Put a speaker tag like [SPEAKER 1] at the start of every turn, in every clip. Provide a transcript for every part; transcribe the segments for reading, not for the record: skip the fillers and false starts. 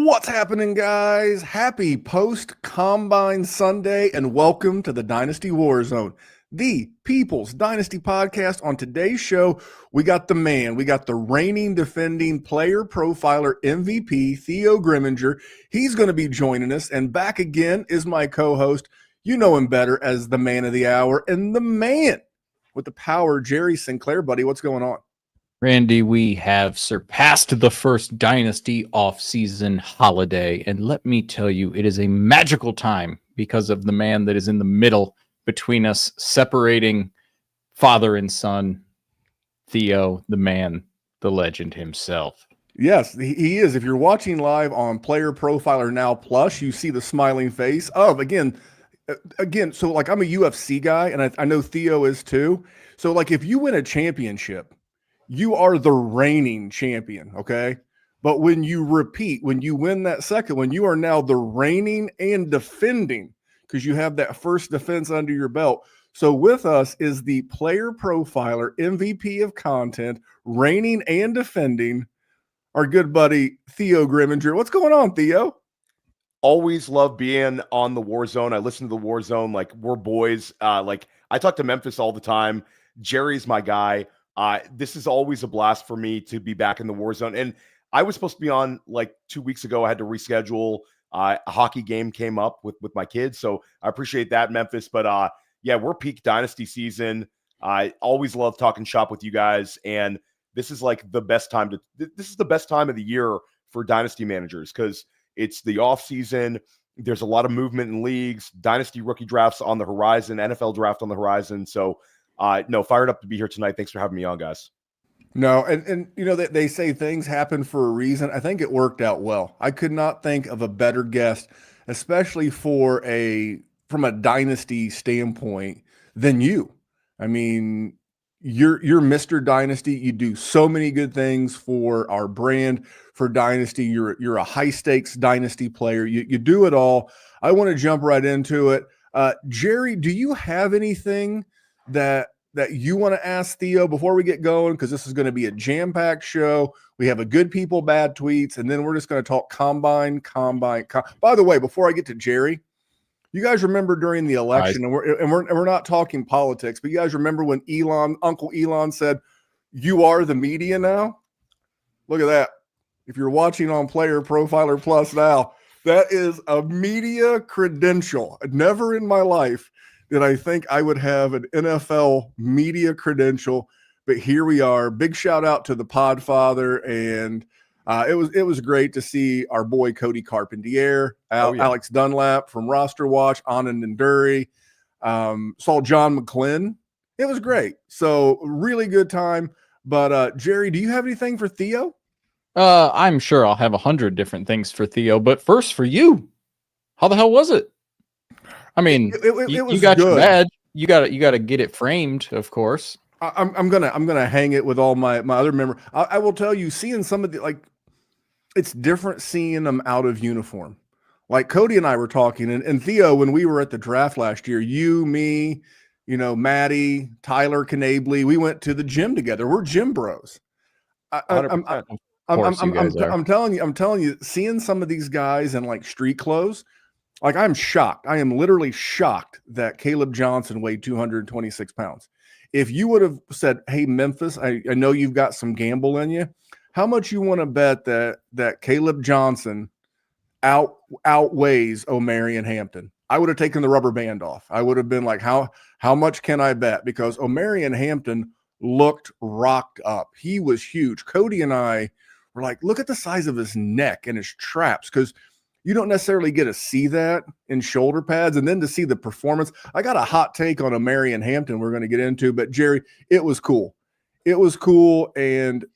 [SPEAKER 1] What's happening, guys? Happy post-Combine Sunday, and welcome to the Dynasty WarZone, the People's Dynasty podcast. On today's show, we got the man, we got the reigning, defending player profiler MVP, Theo Gremminger. He's going to be joining us, and back again is my co-host. You know him better as the man of the hour, and the man with the power, Jerry Sinclair. Buddy, what's going on?
[SPEAKER 2] Randy, we have surpassed the first Dynasty off-season holiday, and let me tell you, it is a magical time because of the man that is in the middle between us, separating father and son, Theo, the man, the legend himself.
[SPEAKER 1] Yes, he is. If you're watching live on Player Profiler Now Plus, you see the smiling face of, again, so like I'm a UFC guy, and I know Theo is too. So like if you win a championship, you are the reigning champion, okay? But when you repeat, when you win that second one, you are now the reigning and defending because you have that first defense under your belt. So with us is the player profiler, MVP of content, reigning and defending, our good buddy Theo Gremminger. What's going on, Theo?
[SPEAKER 3] Always love being on the WarZone. I listen to the WarZone like we're boys. Like I talk to Memphis all the time. Jerry's my guy. This is always a blast for me to be back in the WarZone. And I was supposed to be on like 2 weeks ago. I had to reschedule. A hockey game came up with my kids. So I appreciate that, Memphis. But yeah, we're peak Dynasty season. I always love talking shop with you guys. And this is like the best time this is the best time of the year for Dynasty managers because it's the off season. There's a lot of movement in leagues, Dynasty rookie drafts on the horizon, NFL draft on the horizon. So no, fired up to be here tonight. Thanks for having me on, guys.
[SPEAKER 1] No, and you know, they say things happen for a reason. I think it worked out well. I could not think of a better guest, especially from a dynasty standpoint, than you. I mean, you're Mr. Dynasty. You do so many good things for our brand, for Dynasty. You're a high stakes Dynasty player. You do it all. I want to jump right into it. Jerry, do you have anything that you want to ask Theo before we get going? Because this is going to be a jam-packed show. We have a good people, bad tweets, and then we're just going to talk combine. By the way, before I get to Jerry, you guys remember during the election, and we're not talking politics, but you guys remember when Uncle Elon said, "You are the media now"? Look at that. If you're watching on Player Profiler Plus now, that is a media credential. Never in my life did I think I would have an NFL media credential, but here we are. Big shout out to the Podfather, and it was great to see our boy Cody Carpentier, Alex Dunlap from Roster Watch, Anand Nanduri, saw John McClinn. It was great. So really good time. But Jerry, do you have anything for Theo?
[SPEAKER 2] I'm sure I'll have 100 different things for Theo, but first for you, how the hell was it? I mean, you got good. Your badge. You got to get it framed, of course.
[SPEAKER 1] I'm gonna hang it with all my other members. I will tell you, seeing some of the it's different seeing them out of uniform. Like Cody and I were talking, and Theo, when we were at the draft last year, you, me, Maddie, Tyler Canably, we went to the gym together. We're gym bros. I'm telling you, seeing some of these guys in like street clothes. Like, I'm shocked. I am literally shocked that Caleb Johnson weighed 226 pounds. If you would have said, "Hey, Memphis, I know you've got some gamble in you. How much you want to bet that Caleb Johnson outweighs Omarion Hampton?" I would have taken the rubber band off. I would have been like, how much can I bet? Because Omarion Hampton looked rocked up. He was huge. Cody and I were like, look at the size of his neck and his traps, because you don't necessarily get to see that in shoulder pads, and then to see the performance. I got a hot take on Omarion Hampton we're going to get into, but Jerry, it was cool. It was cool and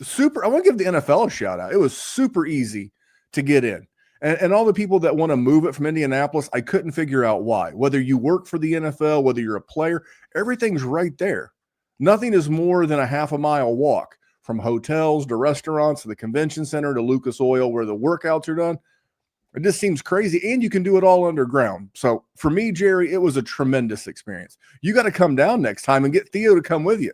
[SPEAKER 1] super. I want to give the NFL a shout out. It was super easy to get in. And all the people that want to move it from Indianapolis, I couldn't figure out why. Whether you work for the NFL, whether you're a player, everything's right there. Nothing is more than a half a mile walk from hotels to restaurants to the convention center to Lucas Oil where the workouts are done. It just seems crazy, and you can do it all underground. So for me, Jerry, it was a tremendous experience. You got to come down next time and get Theo to come with you.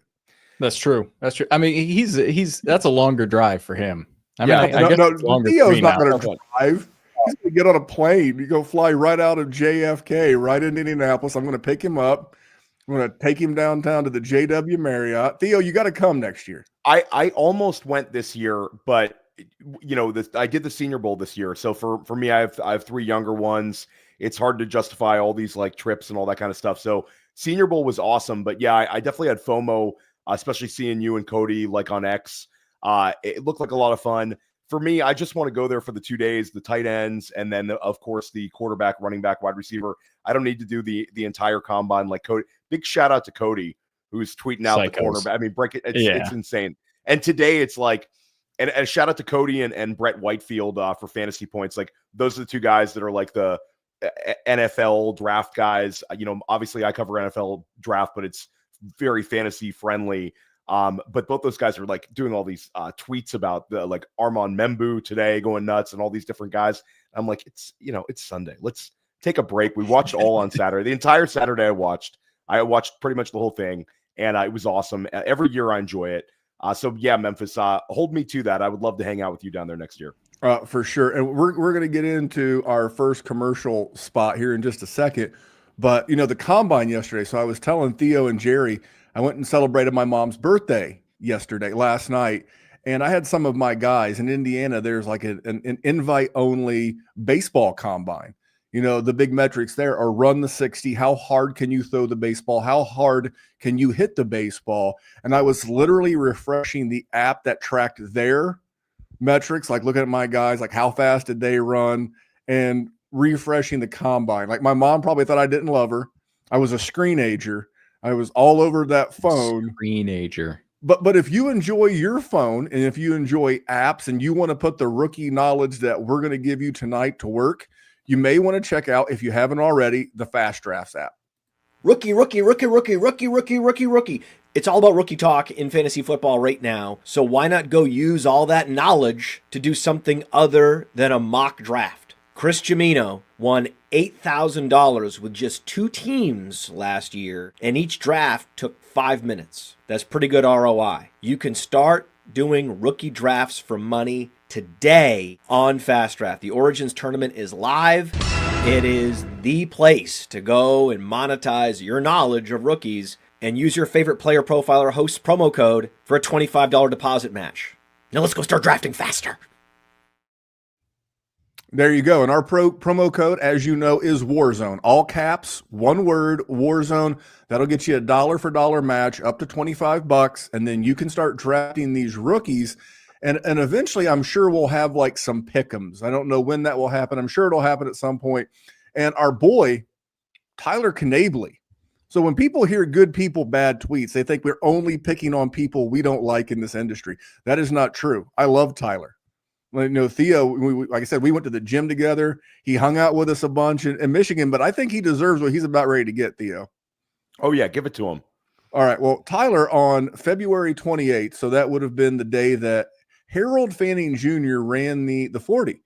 [SPEAKER 2] That's true. That's true. I mean, he's that's a longer drive for him. I mean, I guess it's longer for
[SPEAKER 1] Theo's
[SPEAKER 2] me
[SPEAKER 1] not
[SPEAKER 2] now.
[SPEAKER 1] going to drive. He's going to get on a plane. You go fly right out of JFK, right into Indianapolis. I'm going to pick him up. I'm going to take him downtown to the JW Marriott. Theo, you got to come next year.
[SPEAKER 3] I almost went this year, but I did the Senior Bowl this year. So for me, I have three younger ones. It's hard to justify all these like trips and all that kind of stuff. So Senior Bowl was awesome, but yeah, I definitely had FOMO, especially seeing you and Cody like on X. It looked like a lot of fun. For me, I just want to go there for the 2 days, the tight ends, and then of course the quarterback, running back, wide receiver. I don't need to do the entire combine like Cody. Big shout out to Cody, who's tweeting out the cornerback. I mean, it's insane. And today it's like, and a shout out to Cody and Brett Whitefield for fantasy points. Like those are the two guys that are like the NFL draft guys. Obviously I cover NFL draft, but it's very fantasy friendly. But both those guys are like doing all these tweets about the like Armand Membu today going nuts and all these different guys. I'm like, it's Sunday. Let's take a break. We watched all on Saturday. The entire Saturday I watched pretty much the whole thing, and it was awesome. Every year I enjoy it. So yeah, Memphis, hold me to that. I would love to hang out with you down there next year.
[SPEAKER 1] For sure. And we're going to get into our first commercial spot here in just a second. But, the combine yesterday. So I was telling Theo and Jerry, I went and celebrated my mom's birthday last night. And I had some of my guys in Indiana. There's like an invite only baseball combine. The big metrics there are run the 60. How hard can you throw the baseball? How hard can you hit the baseball? And I was literally refreshing the app that tracked their metrics, like looking at my guys, like how fast did they run, and refreshing the combine. Like my mom probably thought I didn't love her. I was a screenager. I was all over that phone.
[SPEAKER 2] Screenager.
[SPEAKER 1] But if you enjoy your phone and if you enjoy apps and you want to put the rookie knowledge that we're going to give you tonight to work, you may want to check out, if you haven't already, the FastDraft app.
[SPEAKER 4] Rookie. It's all about rookie talk in fantasy football right now. So why not go use all that knowledge to do something other than a mock draft? Chris Gimino won $8,000 with just 2 teams last year, and each draft took 5 minutes. That's pretty good ROI. You can start doing rookie drafts for money today on FastDraft. The Origins tournament is live. It is the place to go and monetize your knowledge of rookies and use your favorite player profiler host promo code for a $25 deposit match. Now let's go start drafting faster.
[SPEAKER 1] There you go. And our promo code, as you know, is WarZone. All caps, one word, WarZone. That'll get you a dollar for dollar match up to $25. And then you can start drafting these rookies. And eventually, I'm sure we'll have like some pick'ems. I don't know when that will happen. I'm sure it'll happen at some point. And our boy, Tyler Knabley. So when people hear good people, bad tweets, they think we're only picking on people we don't like in this industry. That is not true. I love Tyler. Theo, like I said, we went to the gym together. He hung out with us a bunch in Michigan, but I think he deserves what he's about ready to get, Theo.
[SPEAKER 3] Oh, yeah. Give it to him.
[SPEAKER 1] All right. Well, Tyler, on February 28th, so that would have been the day that Harold Fanning Jr. ran the 40.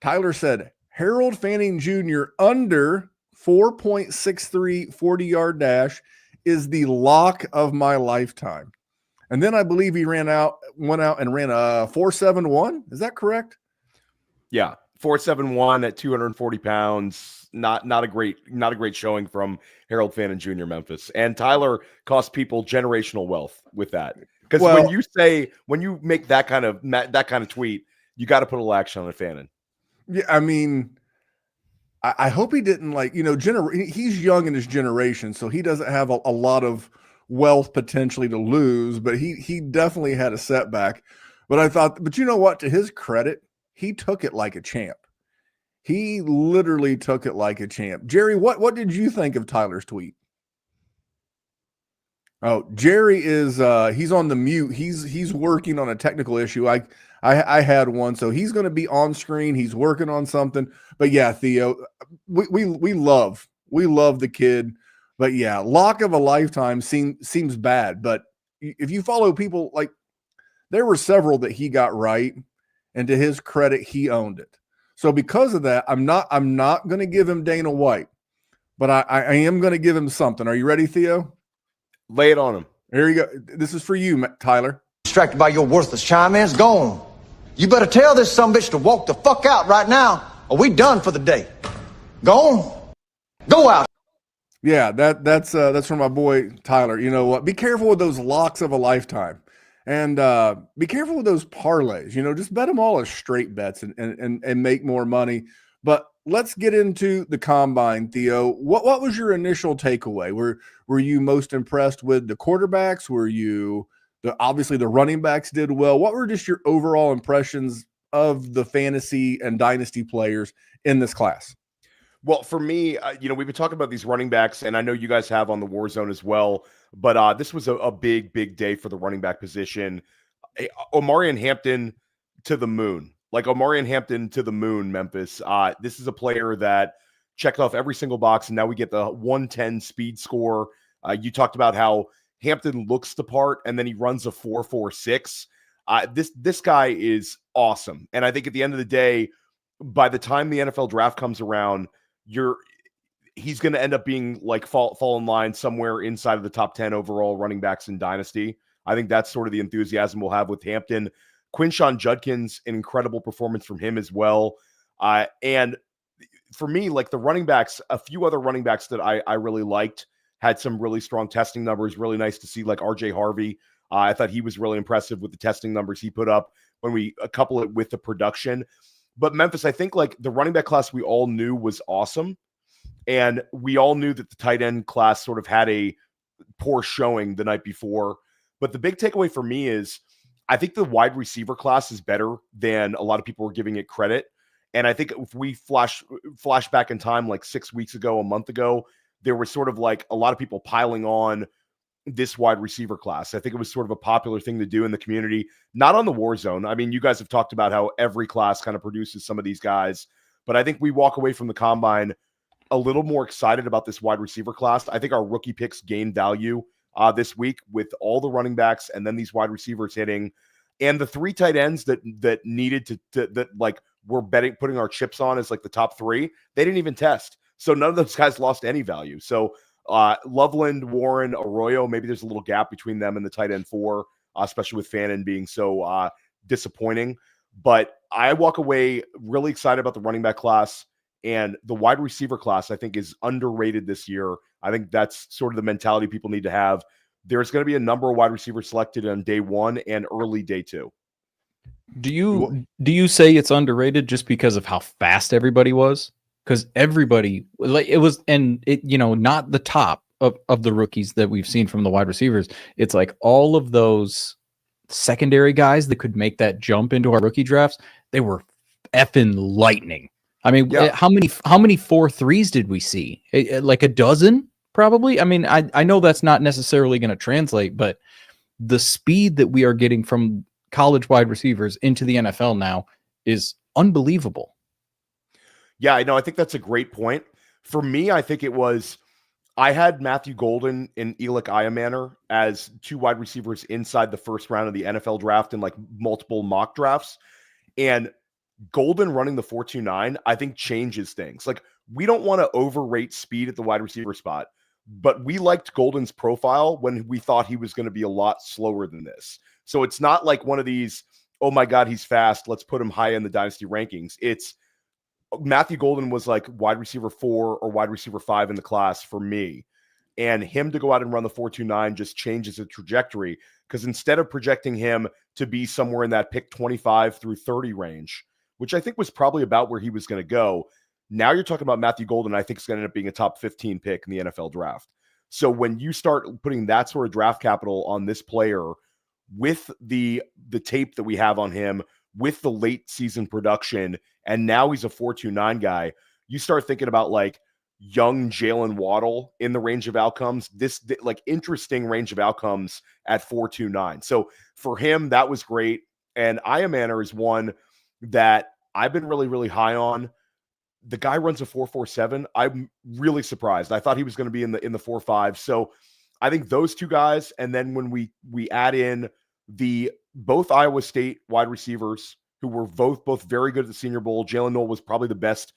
[SPEAKER 1] Tyler said, Harold Fanning Jr. under 4.63 40-yard dash is the lock of my lifetime. And then I believe he went out and ran a 4.71. Is that correct?
[SPEAKER 3] Yeah. 4.71 at 240 pounds. Not a great showing from Harold Fannin Jr. Memphis. And Tyler cost people generational wealth with that. Because when you make that kind of tweet, you got to put a little action on it, Fannin.
[SPEAKER 1] Yeah, I mean, I hope he didn't he's young in his generation, so he doesn't have a lot of wealth potentially to lose, but he definitely had a setback. But you know what? To his credit, he took it like a champ. He literally took it like a champ. Jerry, what did you think of Tyler's tweet? Oh, Jerry is he's on the mute. He's working on a technical issue. I had one, so he's going to be on screen. He's working on something. But yeah, Theo, we love the kid. But yeah, lock of a lifetime seems bad. But if you follow people, like there were several that he got right, and to his credit, he owned it. So because of that, I'm not going to give him Dana White, but I am going to give him something. Are you ready, Theo?
[SPEAKER 3] Lay it on him.
[SPEAKER 1] Here you go. This is for you, Tyler.
[SPEAKER 5] Distracted by your worthless chime, man. It's gone. You better tell this sumbitch to walk the fuck out right now, or we done for the day. Go on. Go out.
[SPEAKER 1] Yeah, that's from my boy Tyler. You know what? Be careful with those locks of a lifetime, and be careful with those parlays. You know, just bet them all as straight bets and make more money. But let's get into the combine, Theo. What was your initial takeaway? Were you most impressed with the quarterbacks? Were you obviously the running backs did well? What were just your overall impressions of the fantasy and dynasty players in this class?
[SPEAKER 3] Well, for me, we've been talking about these running backs, and I know you guys have on the WarZone as well, but this was a big, big day for the running back position. Omarion Hampton to the moon. Like Omarion Hampton to the moon, Memphis. This is a player that checked off every single box, and now we get the 110 speed score. You talked about how Hampton looks the part, and then he runs a 4.46. This guy is awesome. And I think at the end of the day, by the time the NFL draft comes around, he's going to end up being like fall in line somewhere inside of the top 10 overall running backs in Dynasty. I think that's sort of the enthusiasm we'll have with Hampton. Quinshon Judkins, an incredible performance from him as well. And for me, like the running backs, a few other running backs that I really liked had some really strong testing numbers. Really nice to see, like RJ Harvey. I thought he was really impressive with the testing numbers he put up when we couple it with the production. But Memphis, I think like the running back class we all knew was awesome. And we all knew that the tight end class sort of had a poor showing the night before. But the big takeaway for me is I think the wide receiver class is better than a lot of people were giving it credit. And I think if we flash back in time like 6 weeks ago, a month ago, there was sort of like a lot of people piling on this wide receiver class. I think it was sort of a popular thing to do in the community, not on the WarZone. I mean, you guys have talked about how every class kind of produces some of these guys, but I think we walk away from the combine a little more excited about this wide receiver class. I think our rookie picks gain value this week with all the running backs and then these wide receivers hitting, and the 3 tight ends that needed to that like we're putting our chips on as like the top 3. They didn't even test, so none of those guys lost any value. So Loveland, Warren, Arroyo, maybe there's a little gap between them and the tight end 4, especially with Fannin being so disappointing. But I walk away really excited about the running back class, and the wide receiver class I think is underrated this year. I think that's sort of the mentality people need to have. There's going to be a number of wide receivers selected on day 1 and early day 2.
[SPEAKER 2] Do you say it's underrated just because of how fast everybody was? Because everybody, like it was, and it, not the top of the rookies that we've seen from the wide receivers. It's like all of those secondary guys that could make that jump into our rookie drafts. They were effing lightning. I mean,
[SPEAKER 3] yeah.
[SPEAKER 2] how many 4.3s did we see? Like a dozen, probably. I mean, I know that's not necessarily going to translate, but the speed that we are getting from college wide receivers into the NFL now is unbelievable.
[SPEAKER 3] Yeah, I know. I think that's a great point. For me, I think I had Matthew Golden and Elik Ayamaner as 2 wide receivers inside the first round of the NFL draft in like multiple mock drafts. And Golden running the 4.29, I think changes things. Like we don't want to overrate speed at the wide receiver spot, but we liked Golden's profile when we thought he was going to be a lot slower than this. So it's not like one of these, oh my God, he's fast, let's put him high in the dynasty rankings. It's Matthew Golden was like wide receiver 4 or wide receiver 5 in the class for me. And him to go out and run the 4.29 just changes the trajectory, because instead of projecting him to be somewhere in that pick 25 through 30 range, which I think was probably about where he was going to go, now you're talking about Matthew Golden, I think is going to end up being a top 15 pick in the NFL draft. So when you start putting that sort of draft capital on this player with the tape that we have on him, with the late season production, and now he's a 4.29 guy, you start thinking about like young Jalen Waddle in the range of outcomes, this like interesting range of outcomes at 4.29. So for him, that was great. And Ayamaner is one that I've been really, really high on. The guy runs a 4.47. I'm really surprised. I thought he was going to be in the 4.5. So I think those 2 guys, and then when we add in both Iowa State wide receivers who were both very good at the Senior Bowl. Jalen Noel was probably the best,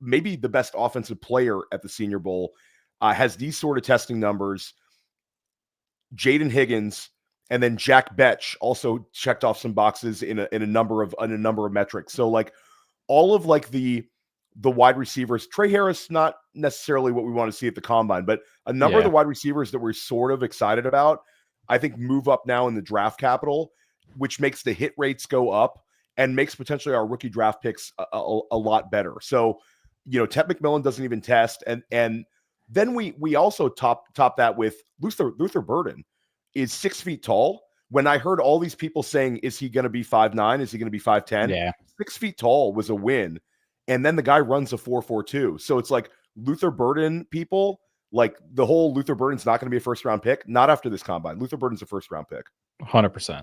[SPEAKER 3] maybe the best offensive player at the Senior Bowl, has these sort of testing numbers. Jaden Higgins And then Jack Betch also checked off some boxes in a number of metrics. So like all of like the wide receivers, Trey Harris, not necessarily what we want to see at the combine, but a number of the wide receivers that we're sort of excited about, I think move up now in the draft capital, which makes the hit rates go up and makes potentially our rookie draft picks a lot better. So, you know, Ted McMillan doesn't even test. And then we also top that with Luther Burden is 6 feet tall. When I heard all these people saying, is he going to be 5'9"? Is he going to be 5'10"?
[SPEAKER 2] Yeah.
[SPEAKER 3] 6 feet tall was a win. And then the guy runs a 4.42. So it's like Luther Burden people, like the whole Luther Burden's not going to be a first round pick. Not after this combine. Luther Burden's a first round pick.
[SPEAKER 2] 100%.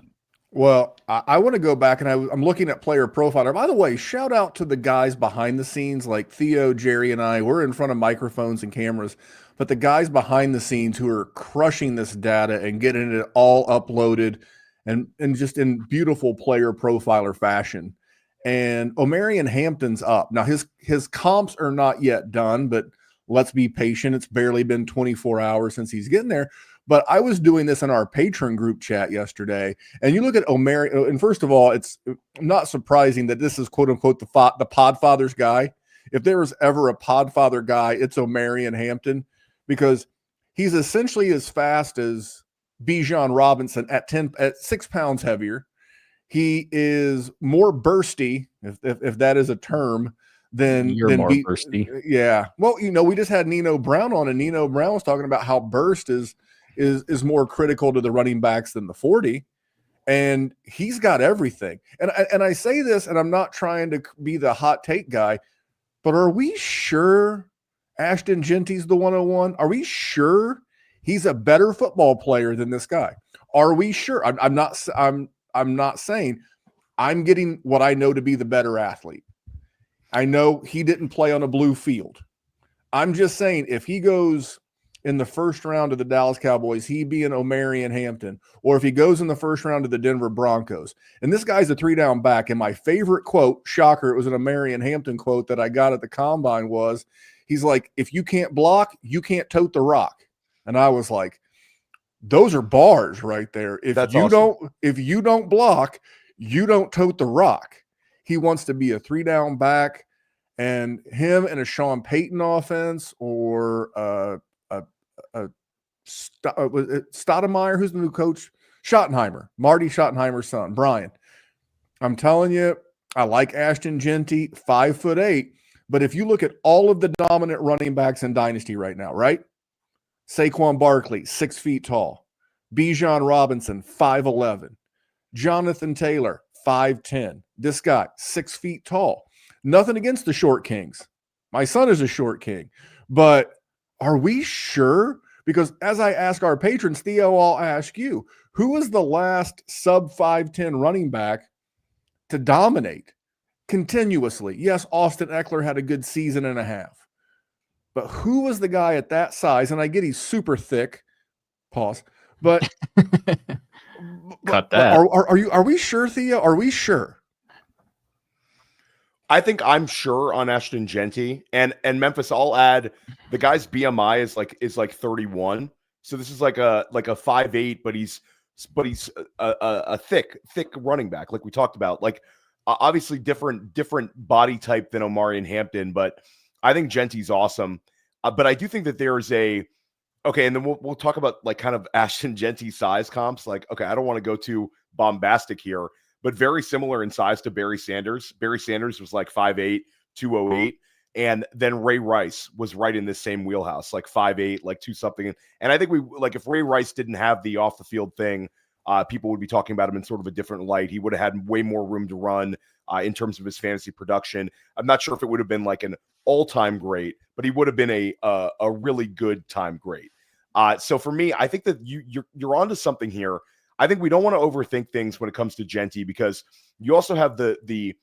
[SPEAKER 1] Well, I want to go back, and I'm looking at Player Profiler. By the way, shout out to the guys behind the scenes like Theo, Jerry, and I. We're in front of microphones and cameras, but the guys behind the scenes who are crushing this data and getting it all uploaded and just in beautiful Player Profiler fashion. And Omarion Hampton's up. Now, his comps are not yet done, but let's be patient. It's barely been 24 hours since he's getting there. But I was doing this in our patron group chat yesterday, and you look at Omarion, and first of all, it's not surprising that this is quote unquote the Podfather's guy. If there was ever a Podfather guy, it's Omarion Hampton, because he's essentially as fast as Bijan Robinson at 6 pounds heavier. He is more bursty, if that is a term, than
[SPEAKER 2] more bursty.
[SPEAKER 1] Yeah. Well, you know, we just had Nino Brown on, and Nino Brown was talking about how burst is more critical to the running backs than the 40, and he's got everything. And I say this, and I'm not trying to be the hot take guy, but are we sure Ashton Genty's the 101? Are we sure he's a better football player than this guy? Are we sure? I'm not saying. I'm getting what I know to be the better athlete. I know he didn't play on a blue field. I'm just saying, if he goes in the first round of the Dallas Cowboys, he being Omarion Hampton, or if he goes in the first round of the Denver Broncos, and this guy's a 3-down back, and my favorite quote, shocker, it was an Omarion Hampton quote that I got at the combine, was, he's like, if you can't block, you can't tote the rock. And I was like, those are bars right there. If you don't block, you don't tote the rock. He wants to be a 3-down back, and him and a Sean Payton offense, or Stoudemire, who's the new coach? Schottenheimer, Marty Schottenheimer's son, Brian. I'm telling you, I like Ashton Genty, 5'8", but if you look at all of the dominant running backs in Dynasty right now, right? Saquon Barkley, 6 feet tall. Bijan Robinson, 5'11". Jonathan Taylor, 5'10". This guy, 6 feet tall. Nothing against the short kings. My son is a short king. But are we sure? Because as I ask our patrons, Theo, I'll ask you, who was the last sub 5'10" running back to dominate continuously? Yes, Austin Eckler had a good season and a half. But who was the guy at that size? And I get he's super thick. Pause. But
[SPEAKER 2] cut that.
[SPEAKER 1] Are we sure, Theo? Are we sure?
[SPEAKER 3] I think I'm sure on Ashton Genty, and Memphis. I'll add the guy's BMI is like 31. So this is like a 5'8", but he's a thick running back, like we talked about. Like obviously different body type than Omarion Hampton, but I think Genty's awesome. But I do think that there's okay, and then we'll talk about like kind of Ashton Genty size comps. Like, okay, I don't want to go too bombastic here, but very similar in size to Barry Sanders. Barry Sanders was like 5'8", 208. And then Ray Rice was right in this same wheelhouse, like 5'8", like 2 something. And I think if Ray Rice didn't have the off the field thing, people would be talking about him in sort of a different light. He would have had way more room to run in terms of his fantasy production. I'm not sure if it would have been like an all-time great, but he would have been a really good time great. So for me, I think that you're onto something here. I think we don't want to overthink things when it comes to Genty, because you also have the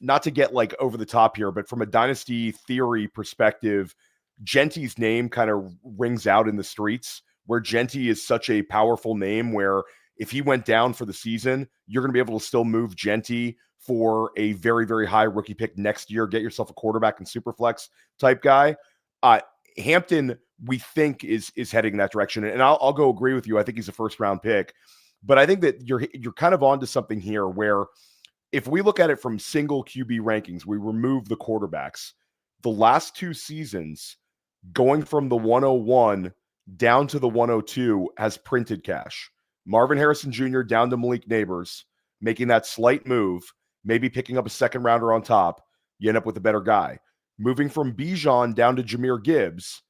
[SPEAKER 3] not to get like over the top here, but from a dynasty theory perspective, Genty's name kind of rings out in the streets, where Genty is such a powerful name where if he went down for the season, you're going to be able to still move Genty for a very, very high rookie pick next year. Get yourself a quarterback and superflex type guy. Hampton, we think is heading in that direction. And I'll go agree with you. I think he's a first round pick. But I think that you're kind of onto something here where if we look at it from single QB rankings, we remove the quarterbacks. The last 2 seasons, going from the 101 down to the 102 has printed cash. Marvin Harrison Jr. down to Malik Neighbors, making that slight move, maybe picking up a second rounder on top, you end up with a better guy. Moving from Bijan down to Jahmyr Gibbs,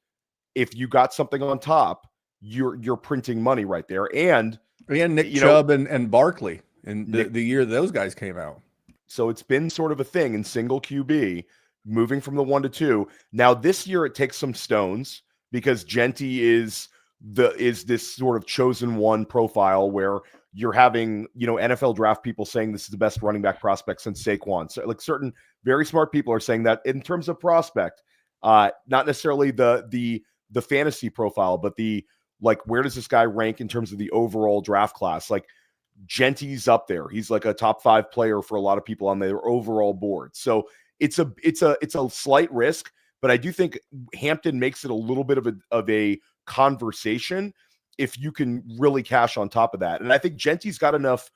[SPEAKER 3] if you got something on top, you're printing money right there. And
[SPEAKER 1] Nick Chubb and Barkley in the year those guys came out.
[SPEAKER 3] So it's been sort of a thing in single QB, moving from the 1 to 2. Now this year it takes some stones because Genty is this sort of chosen one profile where you're having, NFL draft people saying this is the best running back prospect since Saquon. So like certain very smart people are saying that in terms of prospect, not necessarily the fantasy profile, but where does this guy rank in terms of the overall draft class? Like Genty's up there. He's like a top 5 player for a lot of people on their overall board. So it's a slight risk, but I do think Hampton makes it a little bit of a conversation if you can really cash on top of that. And I think Genty's got enough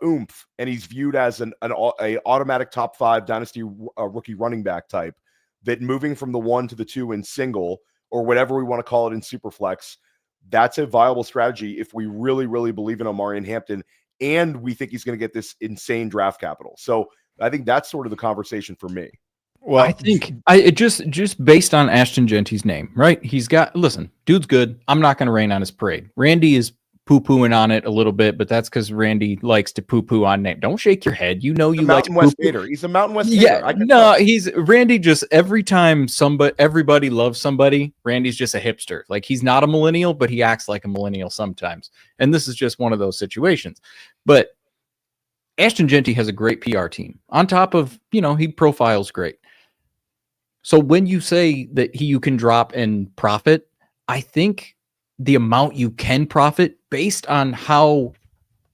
[SPEAKER 3] oomph, and he's viewed as an automatic top 5 dynasty rookie running back type, that moving from the 1 to the 2 in single, or whatever we want to call it in Superflex, that's a viable strategy if we really, really believe in Omarion Hampton and we think he's going to get this insane draft capital. So I think that's sort of the conversation for me.
[SPEAKER 2] Well, I think just based on Ashton Genty's name, right? Listen, dude's good. I'm not going to rain on his parade. Randy is poo-pooing on it a little bit, but that's because Randy likes to poo-poo on name. Don't shake your head. You like
[SPEAKER 3] Mountain West hater. He's a Mountain West hater.
[SPEAKER 2] Yeah, no, Randy just every time everybody loves somebody, Randy's just a hipster. Like he's not a millennial, but he acts like a millennial sometimes. And this is just one of those situations. But Ashton Genty has a great PR team. On top of, he profiles great. So when you say that you can drop and profit, I think the amount you can profit based on how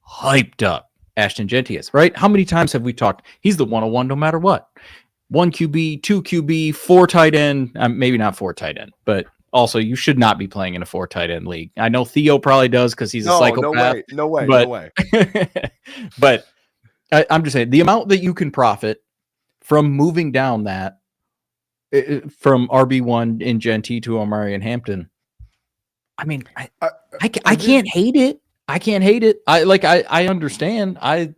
[SPEAKER 2] hyped up Ashton Genty is, right? How many times have we talked? He's the 101 no matter what. 1 QB, 2 QB, 4 tight end, maybe not 4 tight end, but also you should not be playing in a 4 tight end league. I know Theo probably does because he's a psychopath.
[SPEAKER 3] No way.
[SPEAKER 2] But I'm just saying the amount that you can profit from moving down that from RB1 in Genty to Omarion Hampton. I mean, I can't hate it. I can't hate it. I understand. I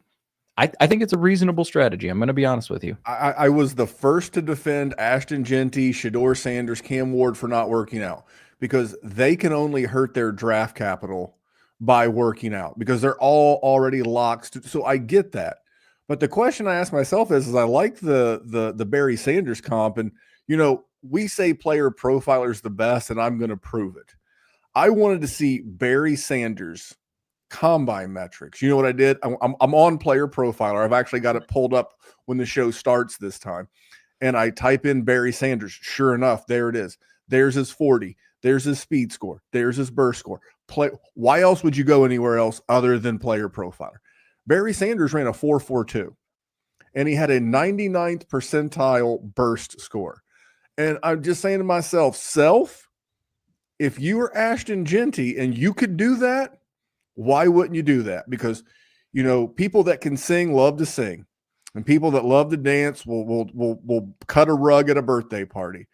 [SPEAKER 2] think it's a reasonable strategy. I'm going to be honest with you.
[SPEAKER 1] I was the first to defend Ashton Genty, Shedeur Sanders, Cam Ward for not working out because they can only hurt their draft capital by working out because they're all already locked. So I get that. But the question I ask myself is I like the Barry Sanders comp, and we say player profiler is the best, and I'm going to prove it. I wanted to see Barry Sanders combine metrics. You know what I did? I'm on player profiler. I've actually got it pulled up when the show starts this time, and I type in Barry Sanders. Sure enough, there it is. There's his 40. There's his speed score. There's his burst score. Why else would you go anywhere else other than player profiler? Barry Sanders ran a 4.42, and he had a 99th percentile burst score. And I'm just saying to myself, if you were Ashton Genty and you could do that, why wouldn't you do that? Because, people that can sing love to sing, and people that love to dance will cut a rug at a birthday party.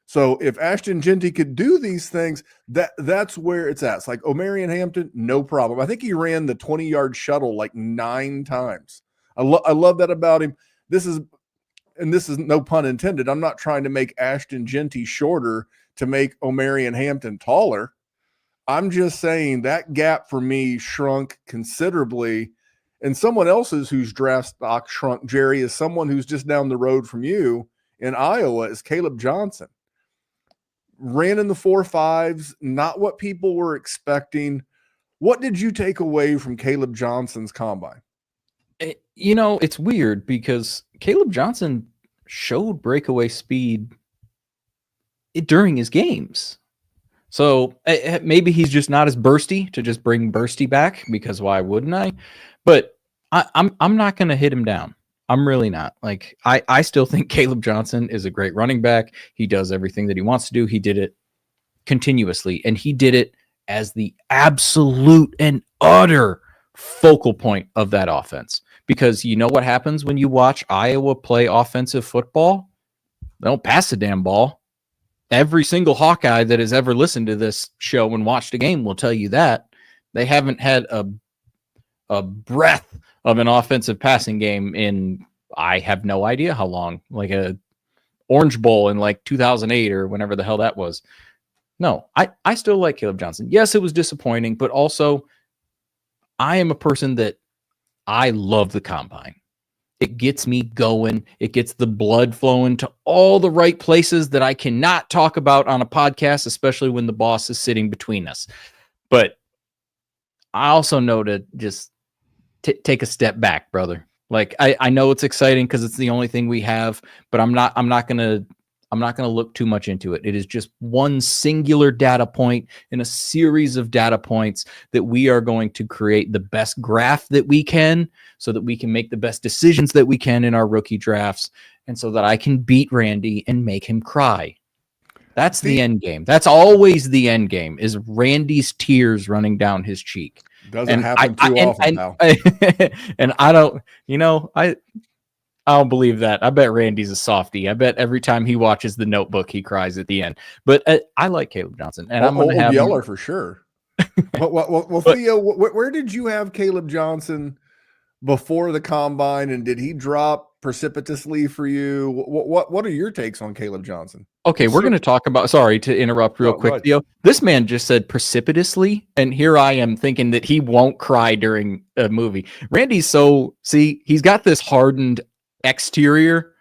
[SPEAKER 1] So if Ashton Genty could do these things, that's where it's at. It's like Omarion Hampton, no problem. I think he ran the 20-yard shuttle like 9 times. I love that about him. This is no pun intended. I'm not trying to make Ashton Genty shorter to make Omarion Hampton taller. I'm just saying that gap for me shrunk considerably. And someone else's whose draft stock shrunk, Jerry, is someone who's just down the road from you in Iowa, is Caleb Johnson. Ran in the 4.5s, not what people were expecting. What did you take away from Caleb Johnson's combine?
[SPEAKER 2] It's weird because Caleb Johnson showed breakaway speed during his games. So maybe he's just not as bursty to just bring bursty back, because why wouldn't I? But I'm not going to hit him down. I'm really not. Like, I still think Caleb Johnson is a great running back. He does everything that he wants to do. He did it continuously, and he did it as the absolute and utter focal point of that offense. Because you know what happens when you watch Iowa play offensive football? They don't pass the damn ball. Every single Hawkeye that has ever listened to this show and watched a game will tell you that. They haven't had a breath of an offensive passing game in, I have no idea how long, like a Orange Bowl in like 2008 or whenever the hell that was. No, I still like Caleb Johnson. Yes, it was disappointing, but also I am a person that I love the combine. It gets me going. It gets the blood flowing to all the right places that I cannot talk about on a podcast, especially when the boss is sitting between us. But I also know to just take a step back, brother. Like I know it's exciting because it's the only thing we have, but I'm not gonna look too much into it. It is just one singular data point in a series of data points that we are going to create the best graph that we can so that we can make the best decisions that we can in our rookie drafts and so that I can beat Randy and make him cry. That's the end game. That's always the end game, is Randy's tears running down his cheek.
[SPEAKER 1] Doesn't happen too often now.
[SPEAKER 2] And I don't, I don't believe that. I bet Randy's a softie. I bet every time he watches The Notebook, he cries at the end. But I like Caleb Johnson, and I'm going to have
[SPEAKER 1] Yeller for sure. Well, Theo, where did you have Caleb Johnson before the combine, and did he drop precipitously for you? What are your takes on Caleb Johnson?
[SPEAKER 2] Okay, we're going to talk about, sorry to interrupt real quick, Theo. This man just said precipitously, and here I am thinking that he won't cry during a movie. Randy's he's got this hardened exterior.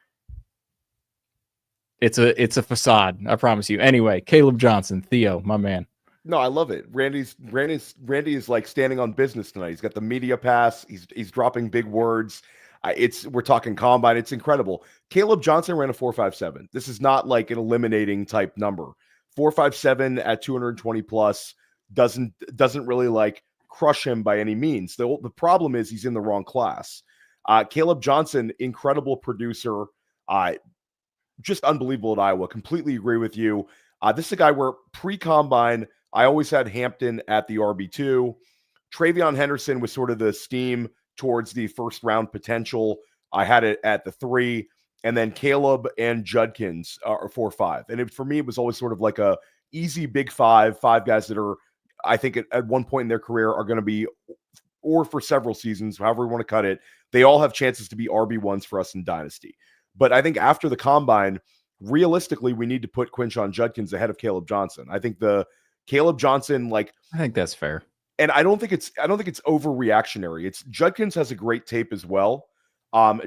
[SPEAKER 2] It's a facade, I promise you. Anyway, Caleb Johnson, Theo, my man.
[SPEAKER 3] No, I love it. Randy is like standing on business tonight. He's got the media pass. He's dropping big words. We're talking combine. It's incredible. Caleb Johnson ran a 4.57. This is not like an eliminating type number. 4.57 at 220 plus doesn't really like crush him by any means. The problem is he's in the wrong class. Caleb Johnson, incredible producer, just unbelievable at Iowa. Completely agree with you. This is a guy where pre-combine, I always had Hampton at the RB2. Travion Henderson was sort of the steam towards the first round potential. I had it at the 3, and then Caleb and Judkins are 4-5. And for me, it was always sort of like a easy big five guys that are, I think at one point in their career are going to be, or for several seasons, however we want to cut it, they all have chances to be RB1s for us in Dynasty. But I think after the combine, realistically, we need to put Quinshon Judkins ahead of Caleb Johnson. I think the Caleb Johnson, I
[SPEAKER 2] think that's fair.
[SPEAKER 3] And I don't think it's overreactionary. Judkins has a great tape as well.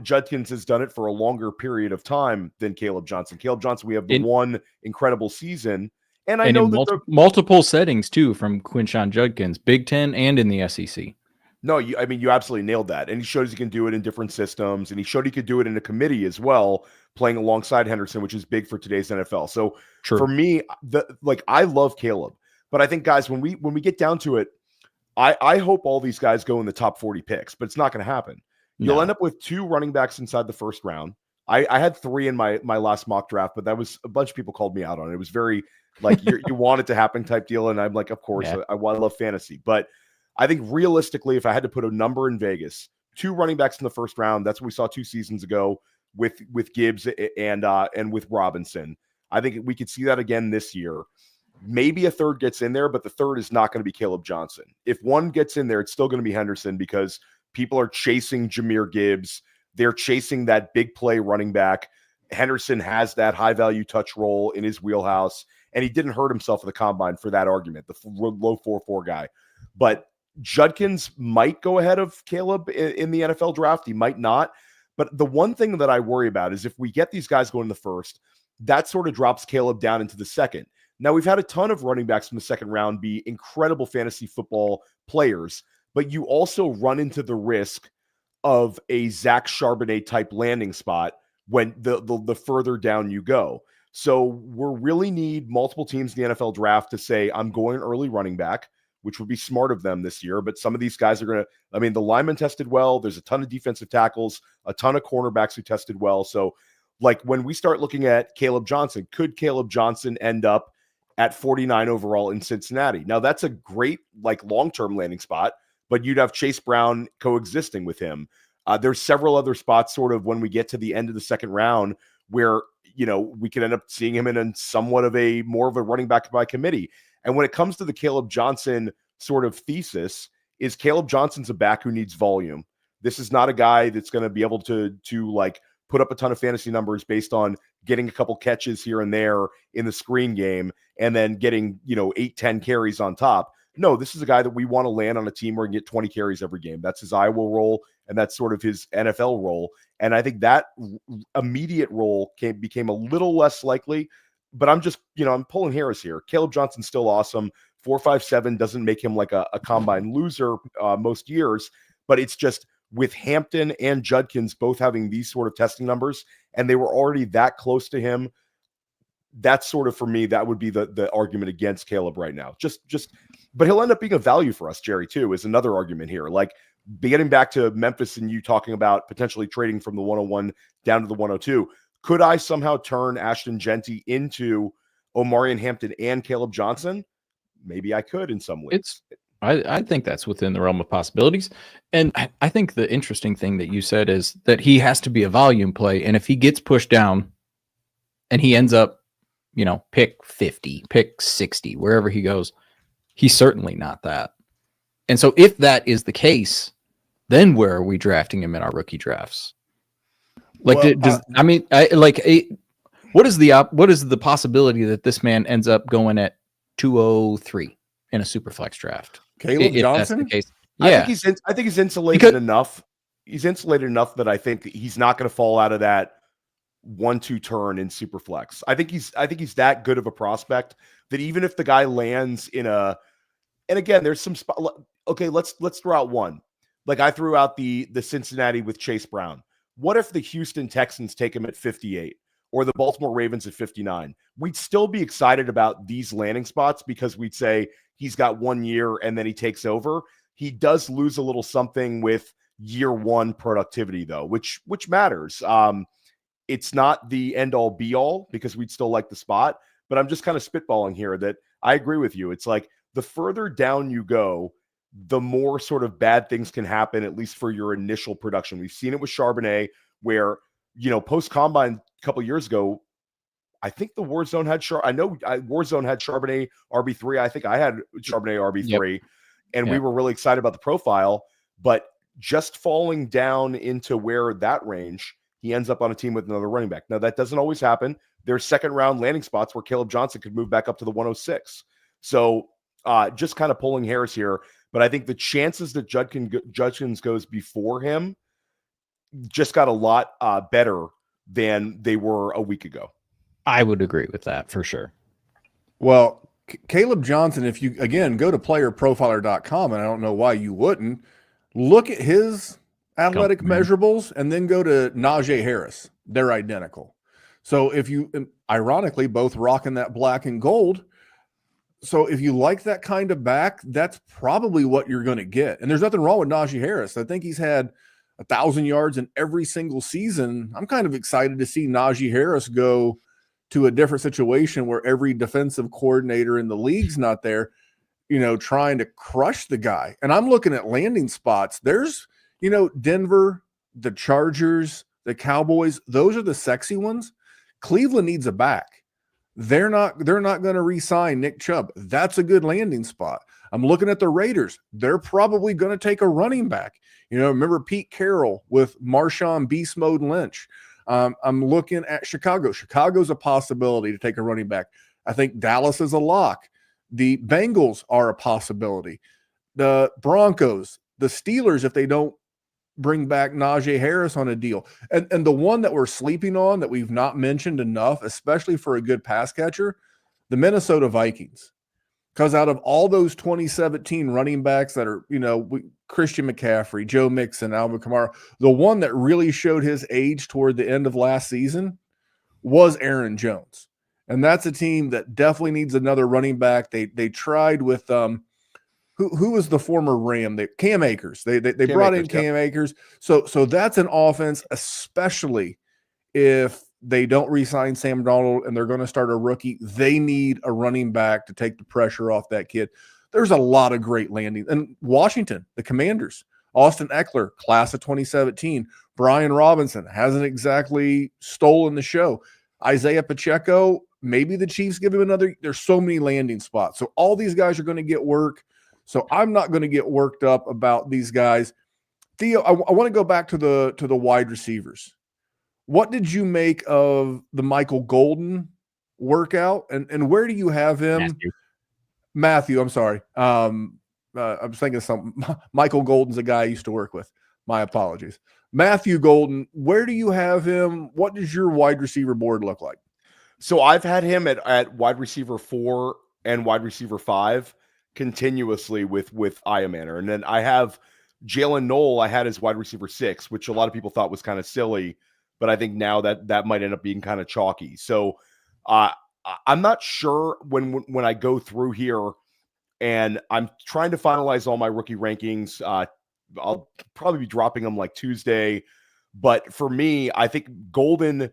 [SPEAKER 3] Judkins has done it for a longer period of time than Caleb Johnson. Caleb Johnson, we have the one incredible season. And I know that
[SPEAKER 2] multiple settings too from Quinshon Judkins, Big Ten and in the SEC.
[SPEAKER 3] No, you absolutely nailed that. And he showed he can do it in different systems, and he showed he could do it in a committee as well, playing alongside Henderson, which is big for today's NFL. So for me, I love Caleb, but I think, guys, when we get down to it, I hope all these guys go in the top 40 picks, but it's not going to happen. You'll end up with 2 running backs inside the first round. I had 3 in my last mock draft, but that was a bunch of people called me out on it. It was very like you want it to happen type deal, and I'm like, of course, I love fantasy, but I think realistically, if I had to put a number in Vegas, 2 running backs in the first round, that's what we saw 2 seasons ago with Gibbs and with Robinson. I think we could see that again this year. Maybe a third gets in there, but the third is not going to be Caleb Johnson. If one gets in there, it's still going to be Henderson because people are chasing Jahmyr Gibbs. They're chasing that big play running back. Henderson has that high value touch role in his wheelhouse, and he didn't hurt himself at the combine for that argument, the low 4.4 guy. But Judkins might go ahead of Caleb in the NFL draft. He might not. But the one thing that I worry about is if we get these guys going in the first, that sort of drops Caleb down into the second. Now, we've had a ton of running backs from the second round be incredible fantasy football players, but you also run into the risk of a Zach Charbonnet type landing spot when the further down you go. So we really need multiple teams in the NFL draft to say, I'm going early running back, which would be smart of them this year. But some of these guys are going to, the linemen tested well. There's a ton of defensive tackles, a ton of cornerbacks who tested well. So when we start looking at Caleb Johnson, could Caleb Johnson end up at 49 overall in Cincinnati. Now that's a great like long-term landing spot, but you'd have Chase Brown coexisting with him. There's several other spots sort of when we get to the end of the second round where, we could end up seeing him in somewhat of more of a running back by committee. And when it comes to the Caleb Johnson sort of thesis, is Caleb Johnson's a back who needs volume. This is not a guy that's going to be able to like put up a ton of fantasy numbers based on getting a couple catches here and there in the screen game and then getting, 8-10 carries on top. No, this is a guy that we want to land on a team where he can get 20 carries every game. That's his Iowa role, and that's sort of his NFL role. And I think that immediate role became a little less likely, but I'm just, I'm pulling hairs here. Caleb Johnson's still awesome. 4.57 doesn't make him like a combine loser most years, but it's just with Hampton and Judkins both having these sort of testing numbers, and they were already that close to him. That's sort of, for me, that would be the argument against Caleb right now. But he'll end up being a value for us, Jerry, too, is another argument here. Like getting back to Memphis and you talking about potentially trading from the 101 down to the 102. Could I somehow turn Ashton Genty into Omarion Hampton and Caleb Johnson? Maybe I could in some ways.
[SPEAKER 2] I think that's within the realm of possibilities. And I think the interesting thing that you said is that he has to be a volume play. And if he gets pushed down and he ends up, pick 50, pick 60, wherever he goes, he's certainly not that. And so if that is the case, then where are we drafting him in our rookie drafts? Like, what is the possibility that this man ends up going at 203 in a super flex draft?
[SPEAKER 1] Caleb Johnson?
[SPEAKER 2] That's the case. Yeah.
[SPEAKER 3] I think he's insulated enough. He's insulated enough that I think he's not going to fall out of that 1-2 turn in super flex. I think he's that good of a prospect that even if the guy lands in and again, there's some spot. Okay, let's throw out one. Like I threw out the Cincinnati with Chase Brown. What if the Houston Texans take him at 58 or the Baltimore Ravens at 59? We'd still be excited about these landing spots because we'd say he's got 1 year and then he takes over. He does lose a little something with year one productivity though, which matters. It's not the end all be all because we'd still like the spot, but I'm just kind of spitballing here that I agree with you. It's like the further down you go, the more sort of bad things can happen, at least for your initial production. We've seen it with Charbonnet where, post combine a couple years ago, I think the WarZone had WarZone had Charbonnet RB3. I think I had Charbonnet RB3 and we were really excited about the profile, but just falling down into where that range, he ends up on a team with another running back. Now that doesn't always happen. There's second round landing spots where Caleb Johnson could move back up to the 106. So just kind of pulling hairs here, but I think the chances that Judkins goes before him just got a lot better than they were a week ago.
[SPEAKER 2] I would agree with that for sure.
[SPEAKER 1] Well, Caleb Johnson, if you, again, go to playerprofiler.com, and I don't know why you wouldn't, look at his athletic measurables and then go to Najee Harris. They're identical. So if you, ironically, both rocking that black and gold. So if you like that kind of back, that's probably what you're going to get. And there's nothing wrong with Najee Harris. I think he's had 1,000 yards in every single season. I'm kind of excited to see Najee Harris go to a different situation where every defensive coordinator in the league's not there, trying to crush the guy. And I'm looking at landing spots. There's, Denver, the Chargers, the Cowboys, those are the sexy ones. Cleveland needs a back. They're not going to re-sign Nick Chubb. That's a good landing spot. I'm looking at the Raiders. They're probably going to take a running back. Remember Pete Carroll with Marshawn Beast Mode Lynch. I'm looking at Chicago. Chicago's a possibility to take a running back. I think Dallas is a lock. The Bengals are a possibility. The Broncos, the Steelers, if they don't bring back Najee Harris on a deal. And the one that we're sleeping on that we've not mentioned enough, especially for a good pass catcher, the Minnesota Vikings. Because out of all those 2017 running backs that are, Christian McCaffrey, Joe Mixon, Alvin Kamara, the one that really showed his age toward the end of last season was Aaron Jones. And that's a team that definitely needs another running back. They tried with who was the former Ram? Cam Akers. They brought in Cam Akers. So that's an offense, especially if they don't re-sign Sam Darnold and they're going to start a rookie, they need a running back to take the pressure off that kid. There's a lot of great landings. And Washington, the Commanders, Austin Eckler, class of 2017. Brian Robinson hasn't exactly stolen the show. Isaiah Pacheco, maybe the Chiefs give him another. There's so many landing spots. So all these guys are going to get work. So I'm not going to get worked up about these guys. Theo, I want to go back to the wide receivers. What did you make of the Michael Golden workout, and where do you have him? Matthew, I'm sorry. I was thinking something. Michael Golden's a guy I used to work with. My apologies. Matthew Golden, where do you have him? What does your wide receiver board look like?
[SPEAKER 3] So I've had him at wide receiver 4 and wide receiver 5 continuously with Iamaner. And then I have Jalen Knoll, I had as wide receiver 6, which a lot of people thought was kind of silly, but I think now that might end up being kind of chalky. So I'm not sure when I go through here and I'm trying to finalize all my rookie rankings. I'll probably be dropping them like Tuesday. But for me, I think Golden,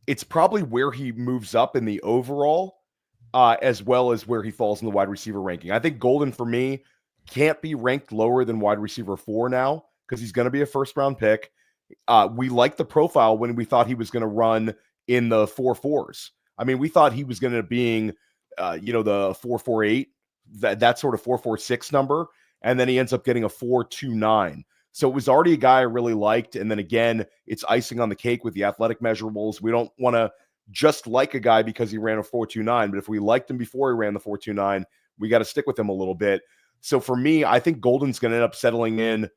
[SPEAKER 3] it's probably where he moves up in the overall, as well as where he falls in the wide receiver ranking. I think Golden, for me, can't be ranked lower than wide receiver 4 now because he's going to be a first-round pick. We liked the profile when we thought he was going to run in the 4.4s. I mean, we thought he was going to being, the 4.48, that sort of 4.46 number, and then he ends up getting a 4.29. So it was already a guy I really liked. And then again, it's icing on the cake with the athletic measurables. We don't want to just like a guy because he ran a 4.29, but if we liked him before he ran the 4.29, we got to stick with him a little bit. So for me, I think Golden's going to end up settling in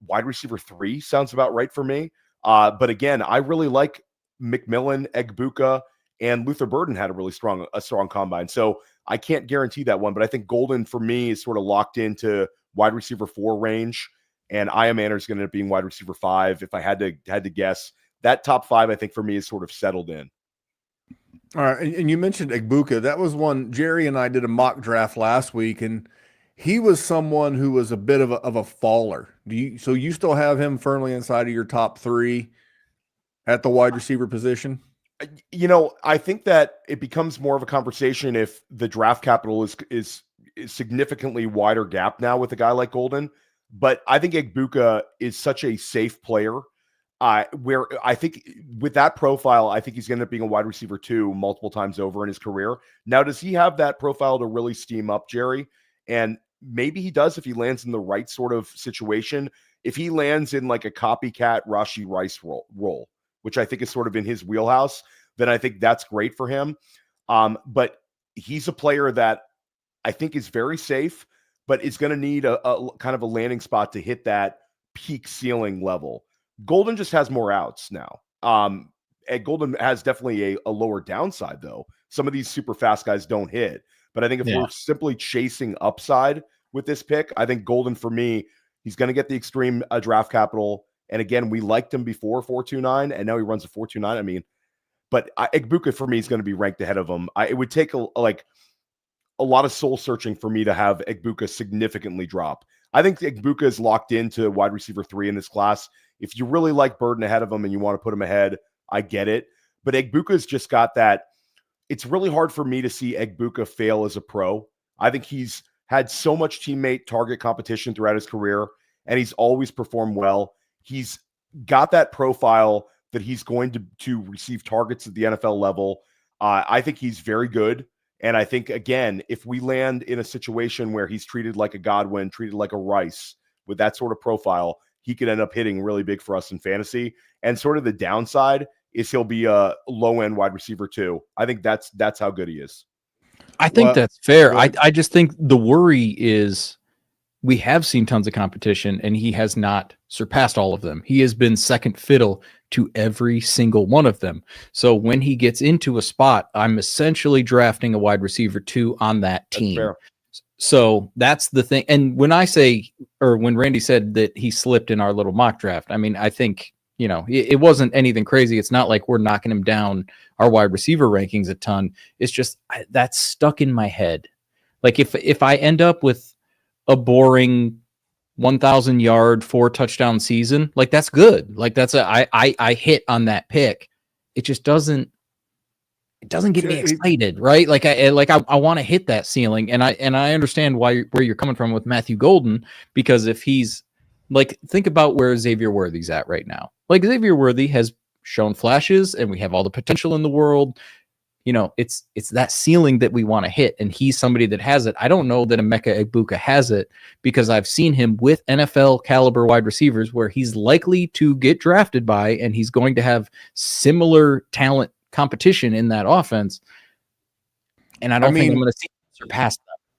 [SPEAKER 3] wide receiver 3. Sounds about right for me. But again, I really like McMillan, Egbuka, and Luther Burden had a strong combine. So I can't guarantee that one, but I think Golden for me is sort of locked into wide receiver 4 range, and Iamaner is going to end up being wide receiver 5. If I had to guess, that top 5, I think for me is sort of settled in.
[SPEAKER 1] All right, and you mentioned Egbuka. That was one Jerry and I did a mock draft last week, and he was someone who was a bit of a faller. So you still have him firmly inside of your top 3 at the wide receiver position?
[SPEAKER 3] I think that it becomes more of a conversation if the draft capital is significantly wider gap now with a guy like Golden. But I think Egbuka is such a safe player where I think with that profile, I think he's going to end up being a wide receiver 2 multiple times over in his career. Now, does he have that profile to really steam up, Jerry? And maybe he does if he lands in the right sort of situation. If he lands in like a copycat Rashee Rice role, which I think is sort of in his wheelhouse, then I think that's great for him. But he's a player that I think is very safe, but is going to need a kind of a landing spot to hit that peak ceiling level. Golden just has more outs now. And Golden has definitely a lower downside, though. Some of these super fast guys don't hit. But I think if we're simply chasing upside with this pick, I think Golden, for me, he's going to get the extreme draft capital. And again, we liked him before 4.29, and now he runs a 4.29. I mean, but Egbuka, for me, is going to be ranked ahead of him. It would take a lot of soul searching for me to have Egbuka significantly drop. I think Egbuka is locked into wide receiver 3 in this class. If you really like Burden ahead of him and you want to put him ahead, I get it. But Egbuka's just got that. It's really hard for me to see Egbuka fail as a pro. I think he's had so much teammate target competition throughout his career, and he's always performed well. He's got that profile that he's going to receive targets at the NFL level. I think he's very good. And I think, again, if we land in a situation where he's treated like a Godwin, treated like a Rice with that sort of profile, he could end up hitting really big for us in fantasy. And sort of the downside is he'll be a low-end wide receiver too. I think that's how good he is.
[SPEAKER 2] I think that's fair. I just think the worry is we have seen tons of competition and he has not surpassed all of them. He has been second fiddle to every single one of them. So when he gets into a spot, I'm essentially drafting a wide receiver 2 on that team. So that's the thing. And when I say, or when Randy said that he slipped in our little mock draft, I mean, I think, it wasn't anything crazy. It's not like we're knocking him down our wide receiver rankings a ton. It's just that's stuck in my head. Like if I end up with a boring 1,000 yard, 4 touchdown season, like that's good. Like that's I hit on that pick. it just doesn't get me excited, right? Like I want to hit that ceiling, and I understand where you're coming from with Matthew Golden, because if he's like, think about where Xavier Worthy's at right now. Like, Xavier Worthy has shown flashes, and we have all the potential in the world. You know, it's that ceiling that we want to hit, and he's somebody that has it. I don't know that Emeka Egbuka has it, because I've seen him with NFL caliber wide receivers where he's likely to get drafted by, and he's going to have similar talent competition in that offense. And I don't think I'm going to see him surpass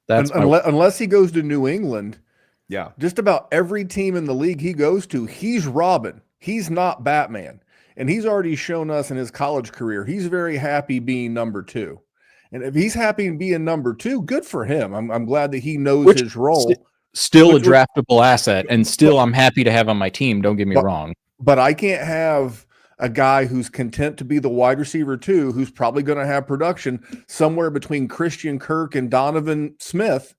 [SPEAKER 2] that.
[SPEAKER 1] Unless he goes to New England.
[SPEAKER 3] Yeah.
[SPEAKER 1] Just about every team in the league he goes to, he's Robin. He's not Batman. And he's already shown us in his college career, he's very happy being number 2. And if he's happy being number 2, good for him. I'm glad that he knows his role.
[SPEAKER 2] Still a draftable asset, and still I'm happy to have on my team. Don't get me wrong.
[SPEAKER 1] But I can't have a guy who's content to be the wide receiver 2, who's probably going to have production somewhere between Christian Kirk and Donovan Smith,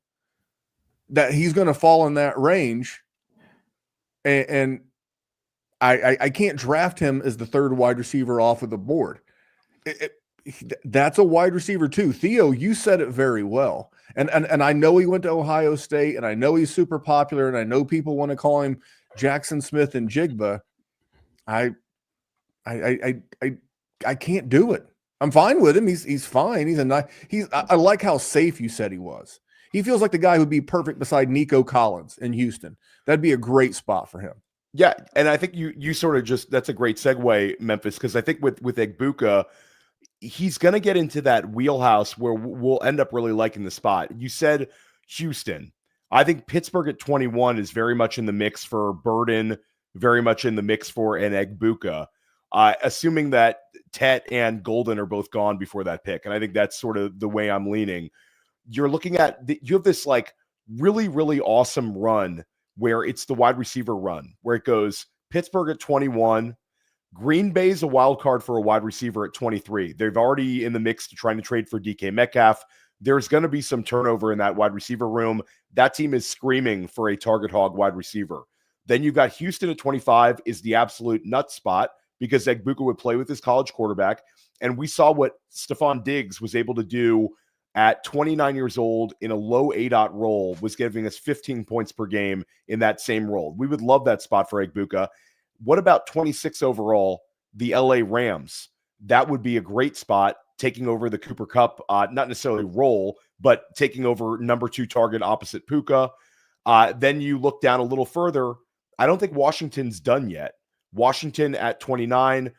[SPEAKER 1] that he's going to fall in that range. And I can't draft him as the 3rd wide receiver off of the board. That's a wide receiver too. Theo, you said it very well. And I know he went to Ohio State, and I know he's super popular, and I know people want to call him Jackson Smith and Jigba. I can't do it. I'm fine with him. He's fine. I like how safe you said he was. He feels like the guy who'd be perfect beside Nico Collins in Houston. That'd be a great spot for him.
[SPEAKER 3] Yeah, and I think you sort of just, that's a great segue, Memphis, because I think with Egbuka, he's going to get into that wheelhouse where we'll end up really liking the spot. You said Houston. I think Pittsburgh at 21 is very much in the mix for Burden, very much in the mix for an Egbuka, assuming that Tet and Golden are both gone before that pick. And I think that's sort of the way I'm leaning. You're looking at, you have this like really, really awesome run where it's the wide receiver run, where it goes Pittsburgh at 21, Green Bay's a wild card for a wide receiver at 23. They've already in the mix to trying to trade for DK Metcalf. There's going to be some turnover in that wide receiver room. That team is screaming for a target hog wide receiver. Then you've got Houston at 25 is the absolute nut spot, because Egbuka would play with his college quarterback. And we saw what Stephon Diggs was able to do at 29 years old in a low ADOT role, was giving us 15 points per game in that same role. We would love that spot for Egbuka. What about 26 overall, the LA Rams? That would be a great spot, taking over the Cooper Kupp, not necessarily role, but taking over number 2 target opposite Puka. Then you look down a little further. I don't think Washington's done yet. Washington at 29,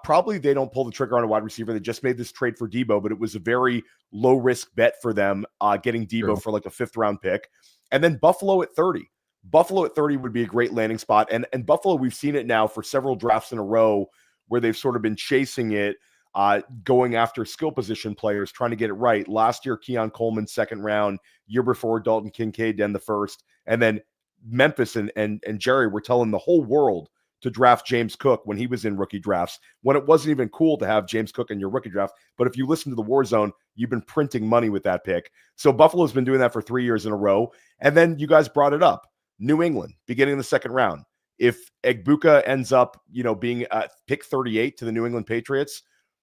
[SPEAKER 3] probably they don't pull the trigger on a wide receiver. They just made this trade for Debo, but it was a very low-risk bet for them, getting Debo for like a 5th-round pick. And then Buffalo at 30. Buffalo at 30 would be a great landing spot. And Buffalo, we've seen it now for several drafts in a row where they've sort of been chasing it, going after skill position players, trying to get it right. Last year, Keon Coleman, 2nd round. Year before, Dalton Kincaid, then the 1st. And then Memphis and Jerry were telling the whole world to draft James Cook when he was in rookie drafts, when it wasn't even cool to have James Cook in your rookie draft. But if you listen to the WarZone, you've been printing money with that pick. So Buffalo's been doing that for 3 years in a row. And then you guys brought it up. New England, beginning of the 2nd round. If Egbuka ends up, being pick 38 to the New England Patriots,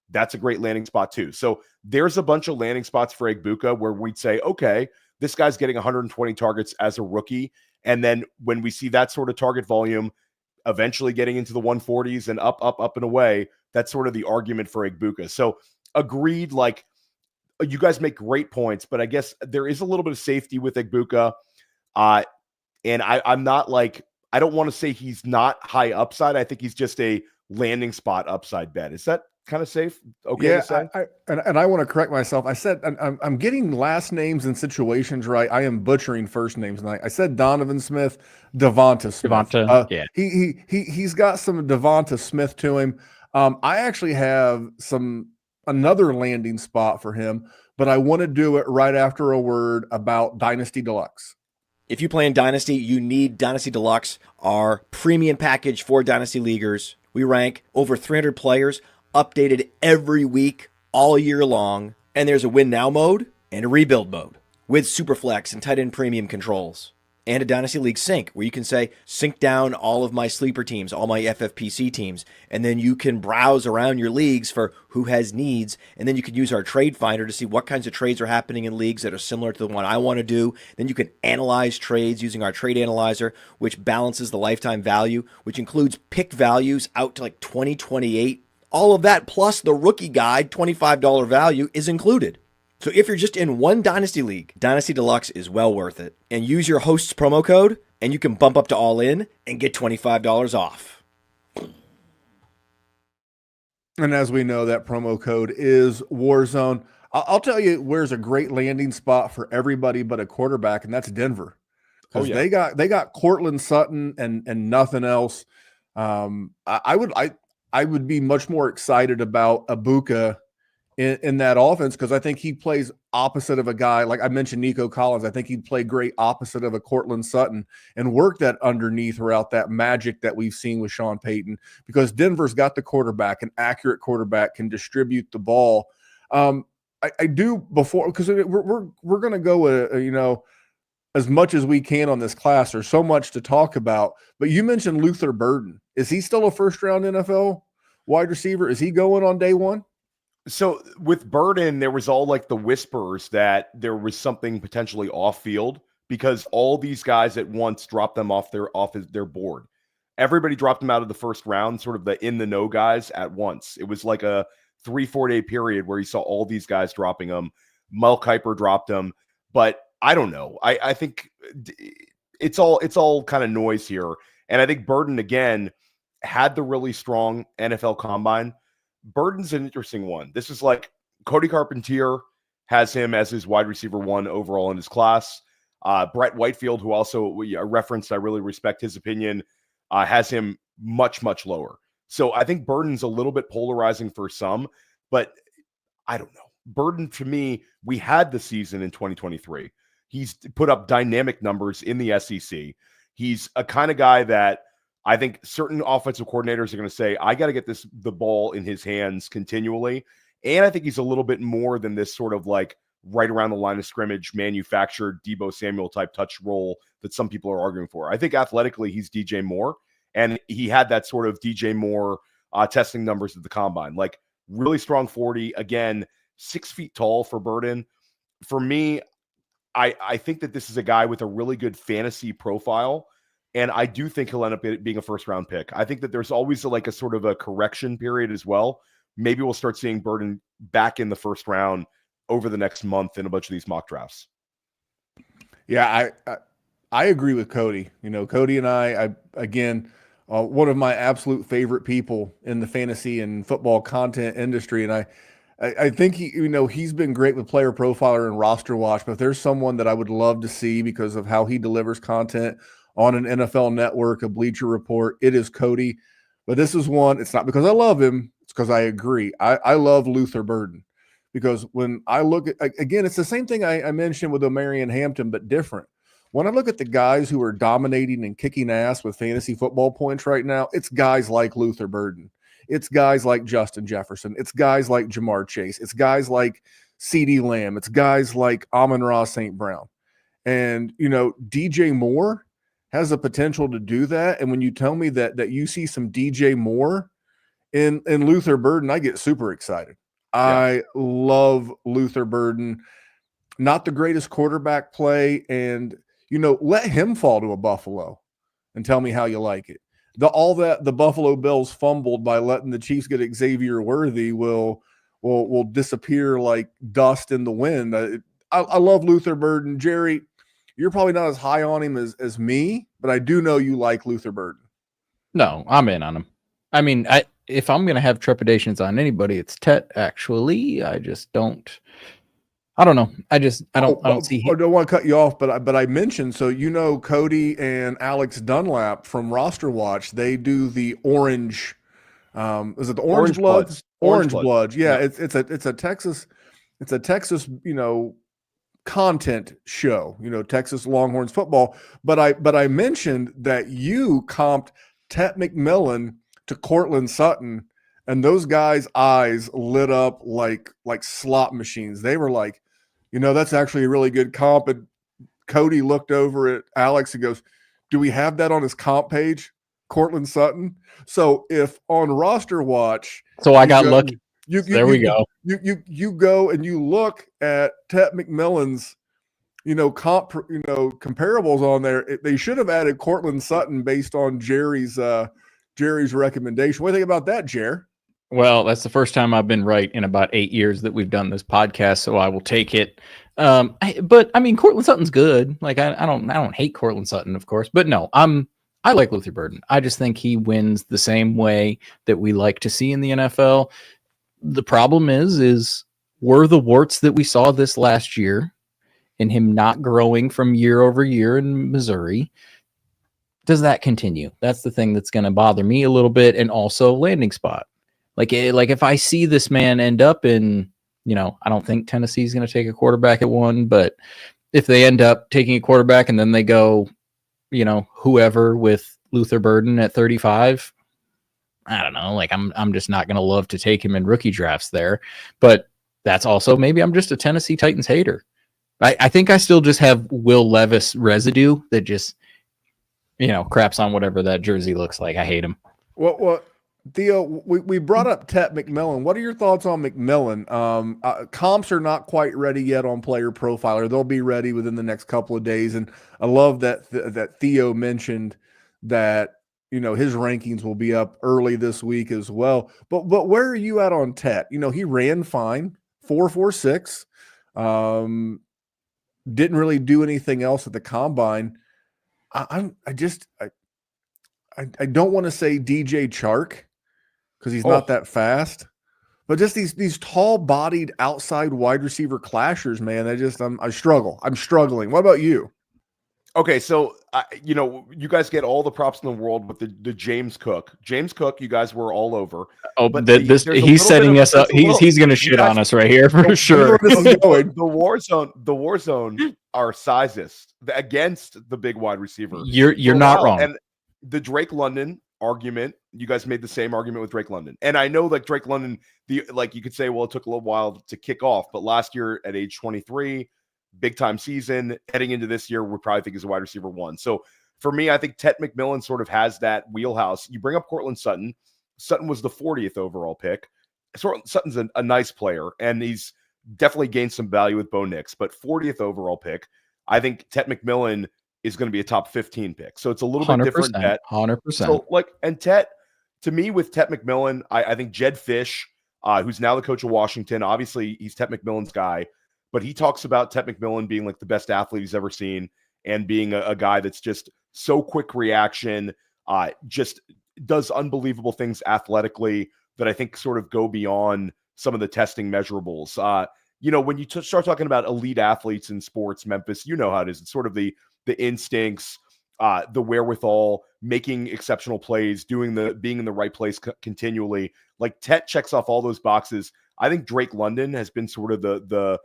[SPEAKER 3] that's a great landing spot too. So there's a bunch of landing spots for Egbuka where we'd say, okay, this guy's getting 120 targets as a rookie. And then when we see that sort of target volume, eventually getting into the 140s and up and away, that's sort of the argument for Egbuka. So agreed, like, you guys make great points, but I guess there is a little bit of safety with Egbuka. And I'm not like, I don't want to say he's not high upside. I think he's just a landing spot upside bet. Is that kind of safe? Okay to say?
[SPEAKER 1] I want to correct myself. I said, I'm getting last names and situations right. I am butchering first names tonight. I said Donovan Smith, Devonta Smith.
[SPEAKER 2] Yeah.
[SPEAKER 1] He's got some Devonta Smith to him. I actually have another landing spot for him, but I want to do it right after a word about Dynasty Deluxe.
[SPEAKER 4] If you play in Dynasty, you need Dynasty Deluxe, our premium package for Dynasty Leaguers. We rank over 300 players, updated every week, all year long. And there's a win now mode and a rebuild mode with Superflex and tight end premium controls. and a Dynasty League sync, where you can say, sync down all of my sleeper teams, all my FFPC teams, and then you can browse around your leagues for who has needs, and then you can use our trade finder to see what kinds of trades are happening in leagues that are similar to the one I want to do. Then you can analyze trades using our trade analyzer, which balances the lifetime value, which includes pick values out to like 2028. All of that plus the rookie guide, $25 value, is included. So if you're just in one Dynasty League, Dynasty Deluxe is well worth it. And use your host's promo code, and you can bump up to all in and get $25 off.
[SPEAKER 1] And as we know, that promo code is WarZone. I'll tell you where's a great landing spot for everybody but a quarterback, and that's Denver. Because they got Cortland Sutton and nothing else. I would be much more excited about Ibuka in that offense, because I think he plays opposite of a guy like I mentioned, Nico Collins. I think he'd play great opposite of a Cortland Sutton and work that underneath route, that magic that we've seen with Sean Payton, because Denver's got the quarterback, an accurate quarterback, can distribute the ball. I do before, because we're going to go as much as we can on this class. There's so much to talk about, but you mentioned Luther Burden. Is he still a first-round NFL wide receiver? Is he going on day one?
[SPEAKER 3] So with Burden, there was all like the whispers that there was something potentially off field, because all these guys at once dropped them off their board. Everybody dropped them out of the first round, sort of the in the know guys at once. It was like a 3-4 day period where you saw all these guys dropping them. Mel Kiper dropped them, but I don't know. I think it's all kind of noise here. And I think Burden, again, had the really strong NFL combine. Burden's an interesting one. This is like Cody Carpentier has him as his wide receiver 1 overall in his class. Brett Whitefield, who also we referenced, I really respect his opinion, has him much, much lower. So I think Burden's a little bit polarizing for some, but I don't know. Burden, to me, we had the season in 2023. He's put up dynamic numbers in the SEC. He's a kind of guy that I think certain offensive coordinators are going to say, I got to get the ball in his hands continually. And I think he's a little bit more than this sort of like right around the line of scrimmage, manufactured Deebo Samuel type touch role that some people are arguing for. I think athletically he's DJ Moore, and he had that sort of DJ Moore testing numbers at the combine, like really strong 40, again, 6 feet tall for Burden. For me, I think that this is a guy with a really good fantasy profile. And I do think he'll end up being a first-round pick. I think that there's always a sort of a correction period as well. Maybe we'll start seeing Burden back in the first round over the next month in a bunch of these mock drafts.
[SPEAKER 1] Yeah, I agree with Cody. Cody and I again, one of my absolute favorite people in the fantasy and football content industry. And I think he's been great with Player Profiler and Roster Watch, but if there's someone that I would love to see because of how he delivers content on an NFL Network, a Bleacher Report, it is Cody. But this is one, it's not because I love him, it's because I agree. I love Luther Burden, because when I look at, again, it's the same thing I mentioned with Omarion Hampton, but different. When I look at the guys who are dominating and kicking ass with fantasy football points right now, it's guys like Luther Burden. It's guys like Justin Jefferson. It's guys like Jamar Chase. It's guys like CeeDee Lamb. It's guys like Amon-Ra St. Brown. And, DJ Moore has the potential to do that. And when you tell me that you see some DJ Moore in Luther Burden, I get super excited. Yeah. I love Luther Burden. Not the greatest quarterback play. And, let him fall to a Buffalo and tell me how you like it. The Buffalo Bills fumbled by letting the Chiefs get Xavier Worthy will disappear like dust in the wind. I love Luther Burden. Jerry, you're probably not as high on him as me, but I do know you like Luther Burden.
[SPEAKER 2] No, I'm in on him. I mean, if I'm going to have trepidations on anybody, it's Tet, actually. I just don't. I don't know. I don't see.
[SPEAKER 1] I don't want to cut you off, but I mentioned, so Cody and Alex Dunlap from Roster Watch, they do the orange. Is it the Orange Bloods? Orange Bloods. Yeah, it's a Texas. It's a Texas. Content show. Texas Longhorns football. But I mentioned that you comped Tet McMillan to Cortland Sutton, and those guys' eyes lit up like slot machines. They were like, that's actually a really good comp. And Cody looked over at Alex and goes, "Do we have that on his comp page, Cortland Sutton?" So if on roster watch,
[SPEAKER 2] So I got lucky. There we go.
[SPEAKER 1] You go and you look at Tet McMillan's, comparables on there. They should have added Cortland Sutton based on Jerry's recommendation. What do you think about that, Jer?
[SPEAKER 2] Well, that's the first time I've been right in about 8 years that we've done this podcast, so I will take it. But I mean, Cortland Sutton's good. Like I don't hate Cortland Sutton, of course, but no, I like Luther Burden. I just think he wins the same way that we like to see in the NFL. The problem is were the warts that we saw this last year and him not growing from year over year in Missouri, does that continue? That's the thing that's going to bother me a little bit. And also landing spot. Like if I see this man end up in, I don't think Tennessee's going to take a quarterback at 1, but if they end up taking a quarterback and then they go, whoever with Luther Burden at 35, I don't know. Like I'm just not going to love to take him in rookie drafts there, but that's also, maybe I'm just a Tennessee Titans hater. I think I still just have Will Levis residue that just, craps on whatever that jersey looks like. I hate him.
[SPEAKER 1] Well, Theo, we brought up Tet McMillan. What are your thoughts on McMillan? Comps are not quite ready yet on Player Profiler. They'll be ready within the next couple of days. And I love that Theo mentioned that, his rankings will be up early this week as well. But where are you at on Tet? He ran fine, 4.46. Didn't really do anything else at the combine. I don't want to say DJ Chark because he's not that fast, but just these tall-bodied outside wide receiver clashers, man. I struggle. I'm struggling. What about you?
[SPEAKER 3] Okay, so you guys get all the props in the world with the James Cook. James Cook, you guys were all over.
[SPEAKER 2] Oh, but he's setting us up. He's going to shit on us right here for sure.
[SPEAKER 3] The WarZone are sizes against the big wide receiver.
[SPEAKER 2] You're not wrong.
[SPEAKER 3] And the Drake London argument, you guys made the same argument with Drake London. And I know like Drake London, you could say, well, it took a little while to kick off, but last year at age 23, big time season, heading into this year, we probably think is a wide receiver 1. So for me, I think Tet McMillan sort of has that wheelhouse. You bring up Cortland Sutton. Sutton was the 40th overall pick. Sutton's a nice player, and he's definitely gained some value with Bo Nix, but 40th overall pick. I think Tet McMillan is going to be a top 15 pick. So it's a little bit different bet.
[SPEAKER 2] 100%.
[SPEAKER 3] So and Tet, to me with Tet McMillan, I think Jed Fish, who's now the coach of Washington, obviously he's Tet McMillan's guy, but he talks about Tet McMillan being like the best athlete he's ever seen and being a guy that's just so quick reaction, just does unbelievable things athletically that I think sort of go beyond some of the testing measurables. When you start talking about elite athletes in sports, Memphis, you know how it is. It's sort of the instincts, the wherewithal, making exceptional plays, being in the right place continually. Like Tet checks off all those boxes. I think Drake London has been sort of the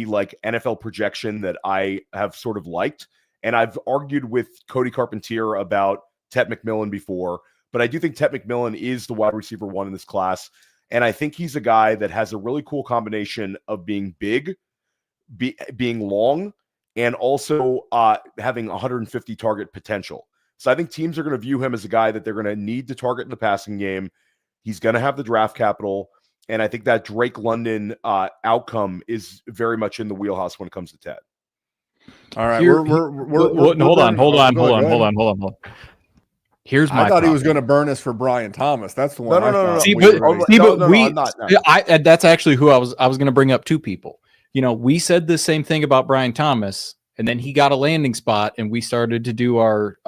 [SPEAKER 3] like NFL projection that I have sort of liked. And I've argued with Cody Carpentier about Tet McMillan before, but I do think Tet McMillan is the wide receiver 1 in this class. And I think he's a guy that has a really cool combination of being big, being long, and also having 150 target potential. So I think teams are going to view him as a guy that they're going to need to target in the passing game. He's going to have the draft capital. And I think that Drake London outcome is very much in the wheelhouse when it comes to Tet.
[SPEAKER 1] All right.
[SPEAKER 2] Hold on. Here's my.
[SPEAKER 1] I thought he was going to burn us for Brian Thomas. That's the one.
[SPEAKER 2] That's actually who I was going to bring up 2 people. We said the same thing about Brian Thomas, and then he got a landing spot, and we started to do our.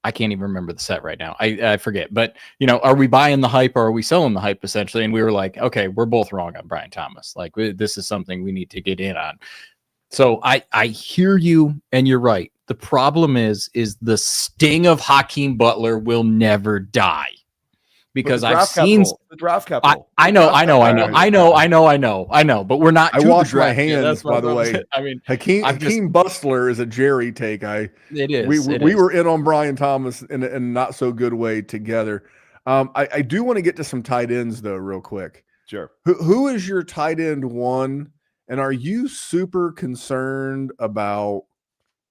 [SPEAKER 2] I can't even remember the set right now. I forget. But, are we buying the hype or are we selling the hype essentially? And we were like, okay, we're both wrong on Brian Thomas. Like, this is something we need to get in on. So I hear you, and you're right. The problem is the sting of Hakeem Butler will never die. Because I've seen
[SPEAKER 3] the draft capital.
[SPEAKER 2] I know, but we're not.
[SPEAKER 1] I wash my hands, by the way. I mean, Hakeem Butler is a Jerry take.
[SPEAKER 2] It is.
[SPEAKER 1] We were in on Brian Thomas in a not so good way together. I do want to get to some tight ends though, real quick.
[SPEAKER 3] Sure.
[SPEAKER 1] Who is your tight end 1, And are you super concerned about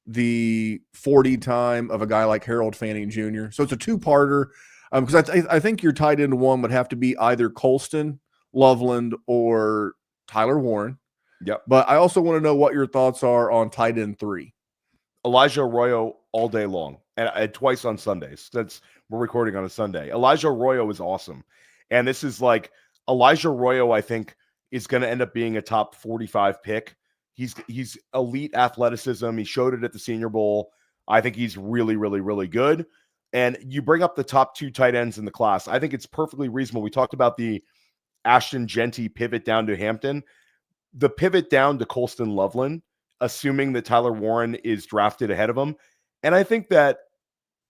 [SPEAKER 1] the 40 time of a guy like Harold Fanning Jr.? So it's a two-parter, because I think your tight end one would have to be either Colston, Loveland, or Tyler Warren.
[SPEAKER 3] Yep.
[SPEAKER 1] But I also want to know what your thoughts are on tight end 3.
[SPEAKER 3] Elijah Arroyo all day long, and twice on Sundays. That's we're recording on a Sunday. Elijah Arroyo is awesome, and this is like Elijah Arroyo. I think is going to end up being a top 45 pick. He's elite athleticism. He showed it at the Senior Bowl. I think he's really, really, really good. And you bring up the top 2 tight ends in the class. I think it's perfectly reasonable. We talked about the Ashton Genty pivot down to Hampton, the pivot down to Colston Loveland, assuming that Tyler Warren is drafted ahead of him. And I think that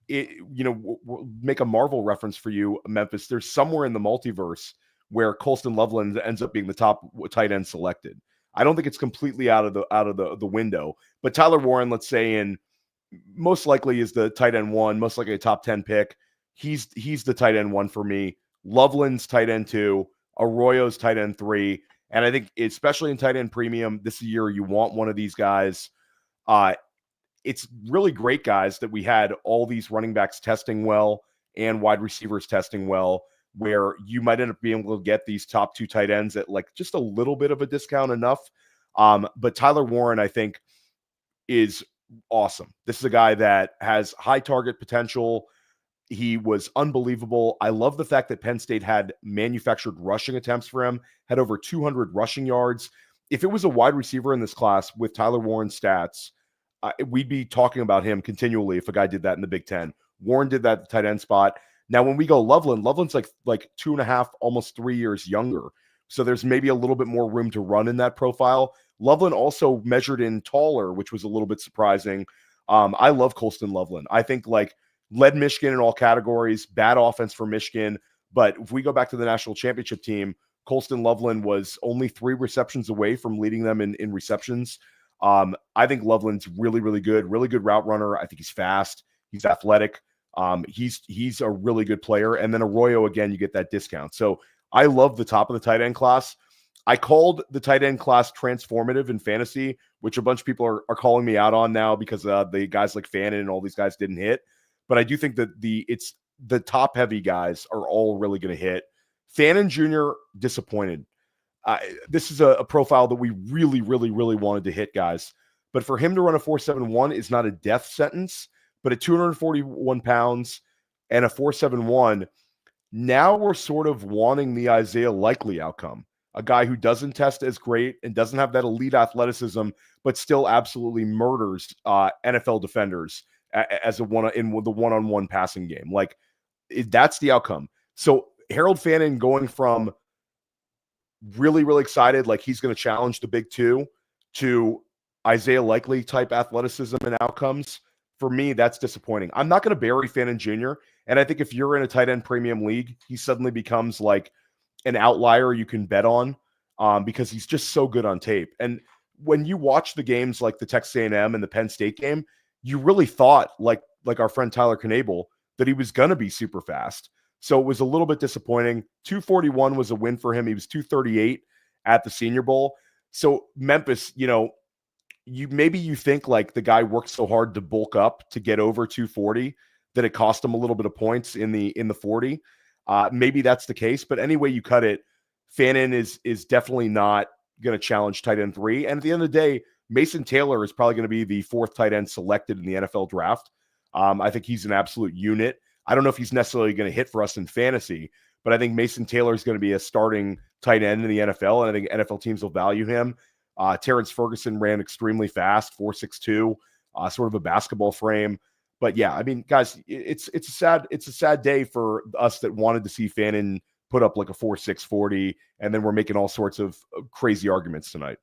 [SPEAKER 3] we'll make a Marvel reference for you, Memphis. There's somewhere in the multiverse where Colston Loveland ends up being the top tight end selected. I don't think it's completely out of the window, but Tyler Warren, let's say most likely is the tight end 1, most likely a top 10 pick. He's the tight end 1 for me. Loveland's tight end 2, Arroyo's tight end 3. And I think especially in tight end premium this year, you want one of these guys. It's really great, guys, that we had all these running backs testing well and wide receivers testing well, where you might end up being able to get these top 2 tight ends at like just a little bit of a discount enough. But Tyler Warren, I think, is awesome. This is a guy that has high target potential. He was unbelievable. I love the fact that Penn State had manufactured rushing attempts for him, had over 200 rushing yards. If it was a wide receiver in this class with Tyler Warren's stats, we'd be talking about him continually if a guy did that in the Big Ten. Warren did that at the tight end spot. Now, when we go Loveland's like 2.5, almost 3 years younger. So there's maybe a little bit more room to run in that profile. Loveland also measured in taller, which was a little bit surprising. I love Colston Loveland. I think led Michigan in all categories, bad offense for Michigan. But if we go back to the national championship team, Colston Loveland was only 3 receptions away from leading them in receptions. I think Loveland's really, really good route runner. I think he's fast. He's athletic. He's a really good player. And then Arroyo, again, you get that discount. So I love the top of the tight end class. I called the tight end class transformative in fantasy, which a bunch of people are calling me out on now because the guys like Fannin and all these guys didn't hit. But I do think that it's the top heavy guys are all really going to hit. Fannin Jr. disappointed. This is a profile that we really, really, really wanted to hit, guys. But for him to run a 4.71 is not a death sentence. But at 241 pounds and a 4.71, now we're sort of wanting the Isaiah Likely outcome. A guy who doesn't test as great and doesn't have that elite athleticism, but still absolutely murders NFL defenders as in the one-on-one passing game. That's the outcome. So Harold Fannin going from really, really excited, like he's going to challenge the big 2, to Isaiah Likely type athleticism and outcomes. For me, that's disappointing. I'm not going to bury Fannin Jr. And I think if you're in a tight end premium league, he suddenly becomes like an outlier you can bet on because he's just so good on tape. And when you watch the games like the Texas A&M and the Penn State game, you really thought, like our friend Tyler Knabel, that he was going to be super fast. So it was a little bit disappointing. 241 was a win for him. He was 238 at the Senior Bowl. So Memphis, you think like the guy worked so hard to bulk up to get over 240 that it cost him a little bit of points in the 40. Maybe that's the case, but any way you cut it, Fannin is definitely not going to challenge tight end 3. And at the end of the day, Mason Taylor is probably going to be the 4th tight end selected in the NFL draft. I think he's an absolute unit. I don't know if he's necessarily going to hit for us in fantasy, but I think Mason Taylor is going to be a starting tight end in the NFL, and I think NFL teams will value him. Terrence Ferguson ran extremely fast, 4.62, sort of a basketball frame. But yeah, I mean, guys, it's a sad day for us that wanted to see Fannin put up like a 4.640, and then we're making all sorts of crazy arguments tonight.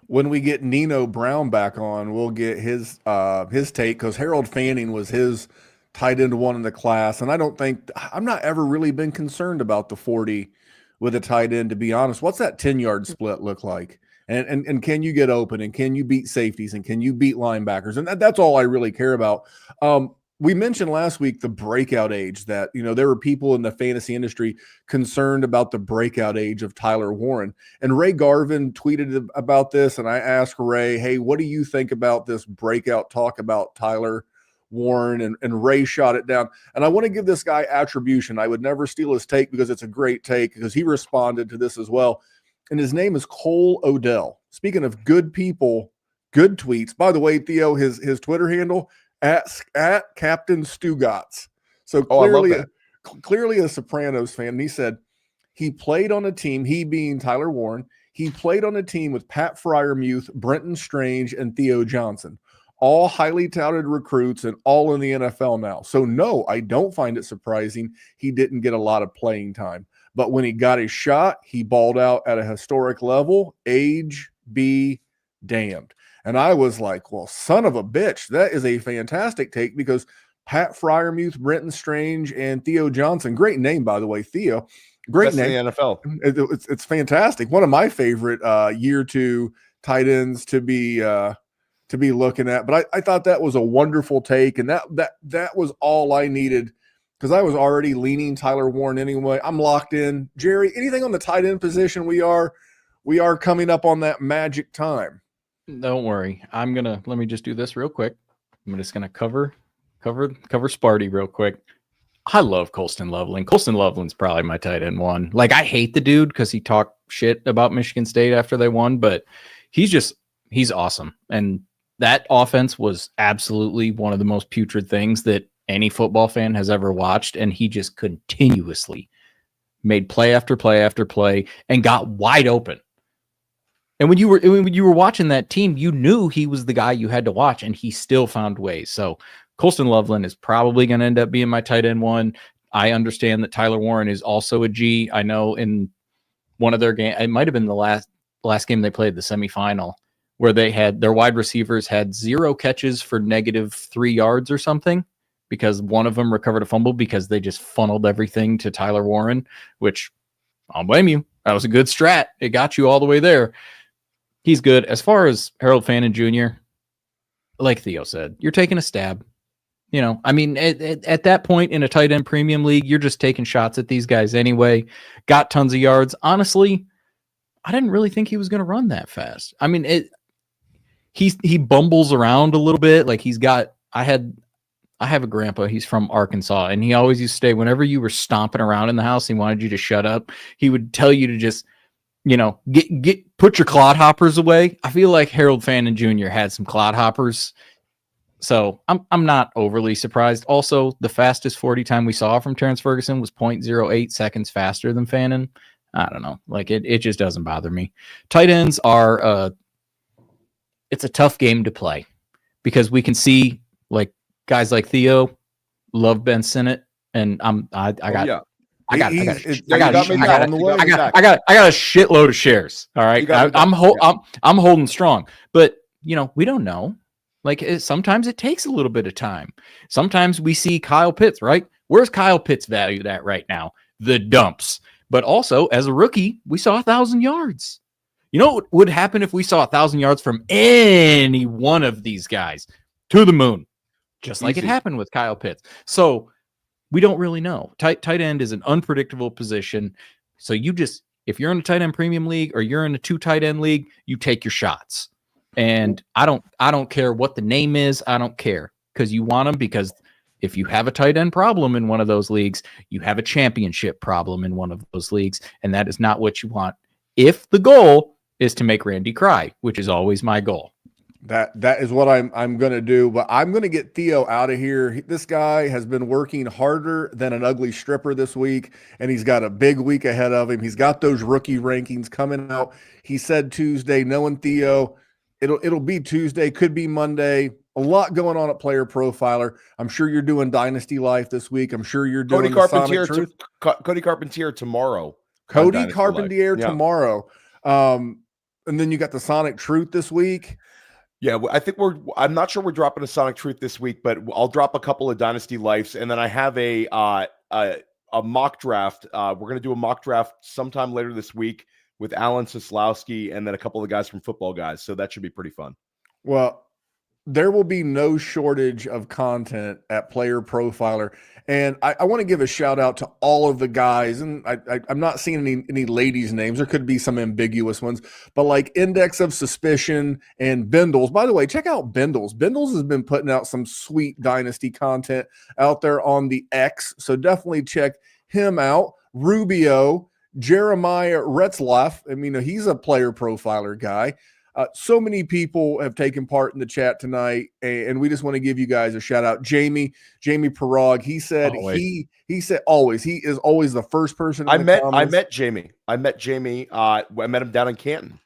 [SPEAKER 1] When we get Nino Brown back on, we'll get his take, because Harold Fanning was his tight end 1 in the class, and I'm not ever really been concerned about the 40 with a tight end, to be honest. What's that 10-yard split look like? And can you get open, and can you beat safeties, and can you beat linebackers? And that's all I really care about. we mentioned last week the breakout age that, there were people in the fantasy industry concerned about the breakout age of Tyler Warren. And Ray Garvin tweeted about this. And I asked Ray, hey, what do you think about this breakout talk about Tyler Warren? And Ray shot it down. And I want to give this guy attribution. I would never steal his take because it's a great take, because he responded to this as well. And his name is Cole Odell. Speaking of good people, good tweets. By the way, Theo, his Twitter handle, at Captain Stugotz. So clearly a Sopranos fan. And he said he played on a team, he being Tyler Warren, he played on a team with Pat Fryermuth, Brenton Strange, and Theo Johnson, all highly touted recruits and all in the NFL now. So no, I don't find it surprising he didn't get a lot of playing time. But when he got his shot, he balled out at a historic level. Age be damned. And I was like, well, son of a bitch, that is a fantastic take, because Pat Fryermuth, Brenton Strange, and Theo Johnson, great name, by the way, Theo, great name.
[SPEAKER 3] In the NFL.
[SPEAKER 1] It's fantastic. One of my favorite year two tight ends to be looking at. But I thought that was a wonderful take, and that was all I needed, because I was already leaning Tyler Warren anyway. I'm locked in. Jerry, anything on the tight end position? We are coming up on that magic time.
[SPEAKER 2] Don't worry. Let me just do this real quick. I'm just gonna cover Sparty real quick. I love Colston Loveland. Colston Loveland's probably my tight end one. Like, I hate the dude because he talked shit about Michigan State after they won, but he's awesome. And that offense was absolutely one of the most putrid things that any football fan has ever watched. And he just continuously made play after play after play and got wide open. And when you were watching that team, you knew he was the guy you had to watch, and he still found ways. So Colston Loveland is probably going to end up being my tight end one. I understand that Tyler Warren is also a G. I know in one of their games, it might have been the last game they played, the semifinal, where they had their wide receivers had 0 catches for -3 yards or something, because one of them recovered a fumble because they just funneled everything to Tyler Warren, which I'll blame you. That was a good strat. It got you all the way there. He's good. As far as Harold Fannin Jr., like Theo said, you're taking a stab. I mean, at that point in a tight end premium league, you're just taking shots at these guys anyway. Got tons of yards. Honestly, I didn't really think he was going to run that fast. I mean, he bumbles around a little bit. Like, I have a grandpa. He's from Arkansas, and he always used to say, whenever you were stomping around in the house, he wanted you to shut up. He would tell you to just, put your clodhoppers away. I feel like Harold Fannin Jr. had some clodhoppers, so I'm not overly surprised. Also, the fastest 40 time we saw from Terrence Ferguson was 0.08 seconds faster than Fannin. I don't know, like it just doesn't bother me. Tight ends are it's a tough game to play, because we can see like guys like Theo love Ben Sinnott, and I got a shitload of shares. All right. I'm holding strong, but we don't know. Like, sometimes it takes a little bit of time. Sometimes we see Kyle Pitts, right? Where's Kyle Pitts valued at right now? The dumps. But also, as a rookie, we saw 1,000 yards. You know what would happen if we saw 1,000 yards from any one of these guys? To the moon. Just like it happened with Kyle Pitts. So we don't really know. Tight end is an unpredictable position. So if you're in a tight end premium league or you're in a 2 tight end league, you take your shots. And I don't care what the name is. I don't care, because you want them, because if you have a tight end problem in one of those leagues, you have a championship problem in one of those leagues. And that is not what you want. If the goal is to make Randy cry, which is always my goal.
[SPEAKER 1] That is what I'm going to do, but I'm going to get Theo out of here. This guy has been working harder than an ugly stripper this week, and he's got a big week ahead of him. He's got those rookie rankings coming out. He said Tuesday. Knowing Theo, it'll be Tuesday, could be Monday. A lot going on at Player Profiler. I'm sure you're doing Dynasty Life this week. I'm sure you're doing
[SPEAKER 3] Cody Carpentier tomorrow.
[SPEAKER 1] Cody Carpentier tomorrow. And then you got the Sonic Truth this week.
[SPEAKER 3] Yeah, I think I'm not sure we're dropping a Sonic Truth this week, but I'll drop a couple of Dynasty Lives, and then I have a mock draft. We're going to do a mock draft sometime later this week with Alan Soslowski and then a couple of guys from Football Guys. So that should be pretty fun.
[SPEAKER 1] Well, there will be no shortage of content at Player Profiler. And I want to give a shout out to all of the guys. And I'm not seeing any ladies' names. There could be some ambiguous ones, but like Index of Suspicion and Bindles. By the way, check out Bindles. Bindles has been putting out some sweet Dynasty content out there on the X. So definitely check him out. Rubio, Jeremiah Retzlaff. I mean, he's a Player Profiler guy. So many people have taken part in the chat tonight, and we just want to give you guys a shout out. Jamie Parag, he said he said always. He is always the first person.
[SPEAKER 3] I met Jamie. I met him down in Canton.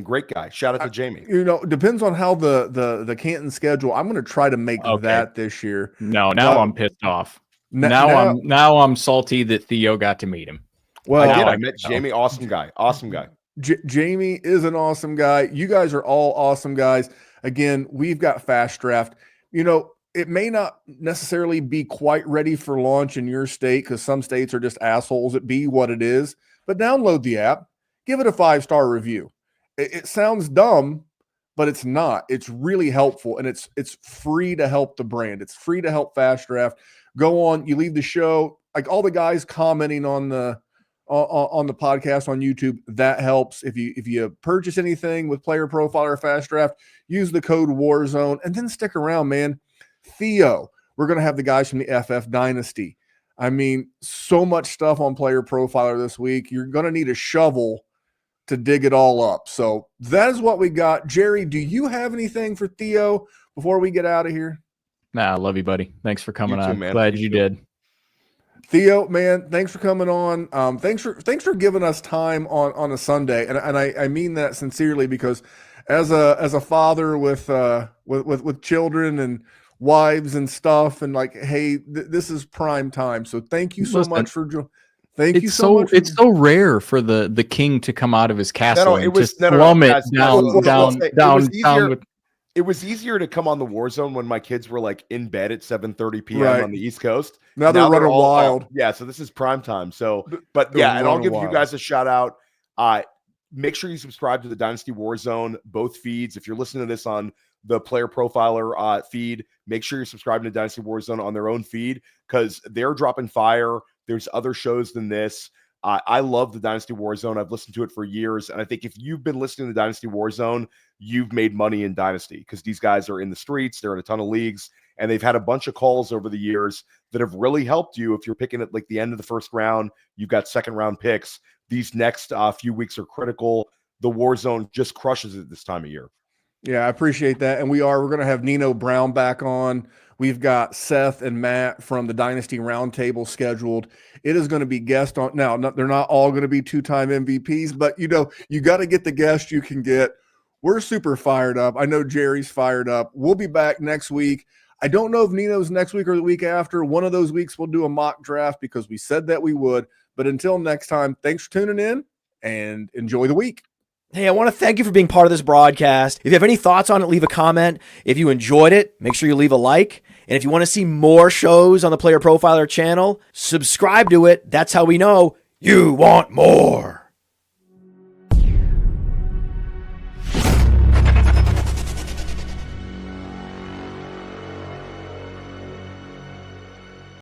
[SPEAKER 3] Great guy. Shout out to Jamie.
[SPEAKER 1] Depends on how the Canton schedule. I'm going to try to make that this year.
[SPEAKER 2] No, now I'm pissed off. Now I'm salty that Theo got to meet him.
[SPEAKER 1] Well,
[SPEAKER 3] I met Jamie. Awesome guy.
[SPEAKER 1] Jamie is an awesome guy. You guys are all awesome guys. Again, we've got FastDraft. It may not necessarily be quite ready for launch in your state because some states are just assholes. It be what it is. But download the app. Give it a 5-star review. It sounds dumb, but it's not. It's really helpful, and it's free to help the brand. It's free to help FastDraft. Go on. You leave the show. Like all the guys commenting on the podcast on YouTube, that helps. If you purchase anything with Player Profiler or FastDraft, use the code WarZone and then stick around, man. Theo, we're going to have the guys from the FF Dynasty. I mean, so much stuff on Player Profiler this week. You're going to need a shovel to dig it all up. So that is what we got. Jerry, do you have anything for Theo before we get out of here?
[SPEAKER 2] Nah, I love you, buddy. Thanks for coming on.
[SPEAKER 3] Man.
[SPEAKER 2] Glad you did.
[SPEAKER 1] Theo, man, thanks for coming on. Thanks for giving us time on a Sunday, and I mean that sincerely because as a father with children and wives and stuff, and like, hey, this is prime time. So thank you so much for thank you so much.
[SPEAKER 2] It's so rare for the king to come out of his castle and just
[SPEAKER 3] plummet
[SPEAKER 2] down.
[SPEAKER 3] It was easier to come on the Warzone when my kids were like in bed at 7:30 p.m.
[SPEAKER 1] Right.
[SPEAKER 3] on the East Coast.
[SPEAKER 1] Now they're running wild.
[SPEAKER 3] Yeah, so this is prime time. So, and I'll give you guys a shout out. Make sure you subscribe to the Dynasty Warzone, both feeds. If you're listening to this on the Player Profiler feed, make sure you're subscribing to Dynasty Warzone on their own feed because they're dropping fire. There's other shows than this. I love the Dynasty Warzone. I've listened to it for years. And I think if you've been listening to Dynasty Warzone, you've made money in Dynasty because these guys are in the streets. They're in a ton of leagues. And they've had a bunch of calls over the years that have really helped you. If you're picking at like the end of the first round, you've got second round picks. These next few weeks are critical. The Warzone just crushes it this time of year.
[SPEAKER 1] Yeah, I appreciate that. And we're going to have Nino Brown back on. We've got Seth and Matt from the Dynasty Roundtable scheduled. It is going to be guest on. Now, they're not all going to be 2-time MVPs, but you got to get the guest you can get. We're super fired up. I know Jerry's fired up. We'll be back next week. I don't know if Nino's next week or the week after. One of those weeks we'll do a mock draft because we said that we would. But until next time, thanks for tuning in and enjoy the week.
[SPEAKER 4] Hey, I want to thank you for being part of this broadcast. If you have any thoughts on it, leave a comment. If you enjoyed it, make sure you leave a like. And if you want to see more shows on the Player Profiler channel, subscribe to it. That's how we know you want more.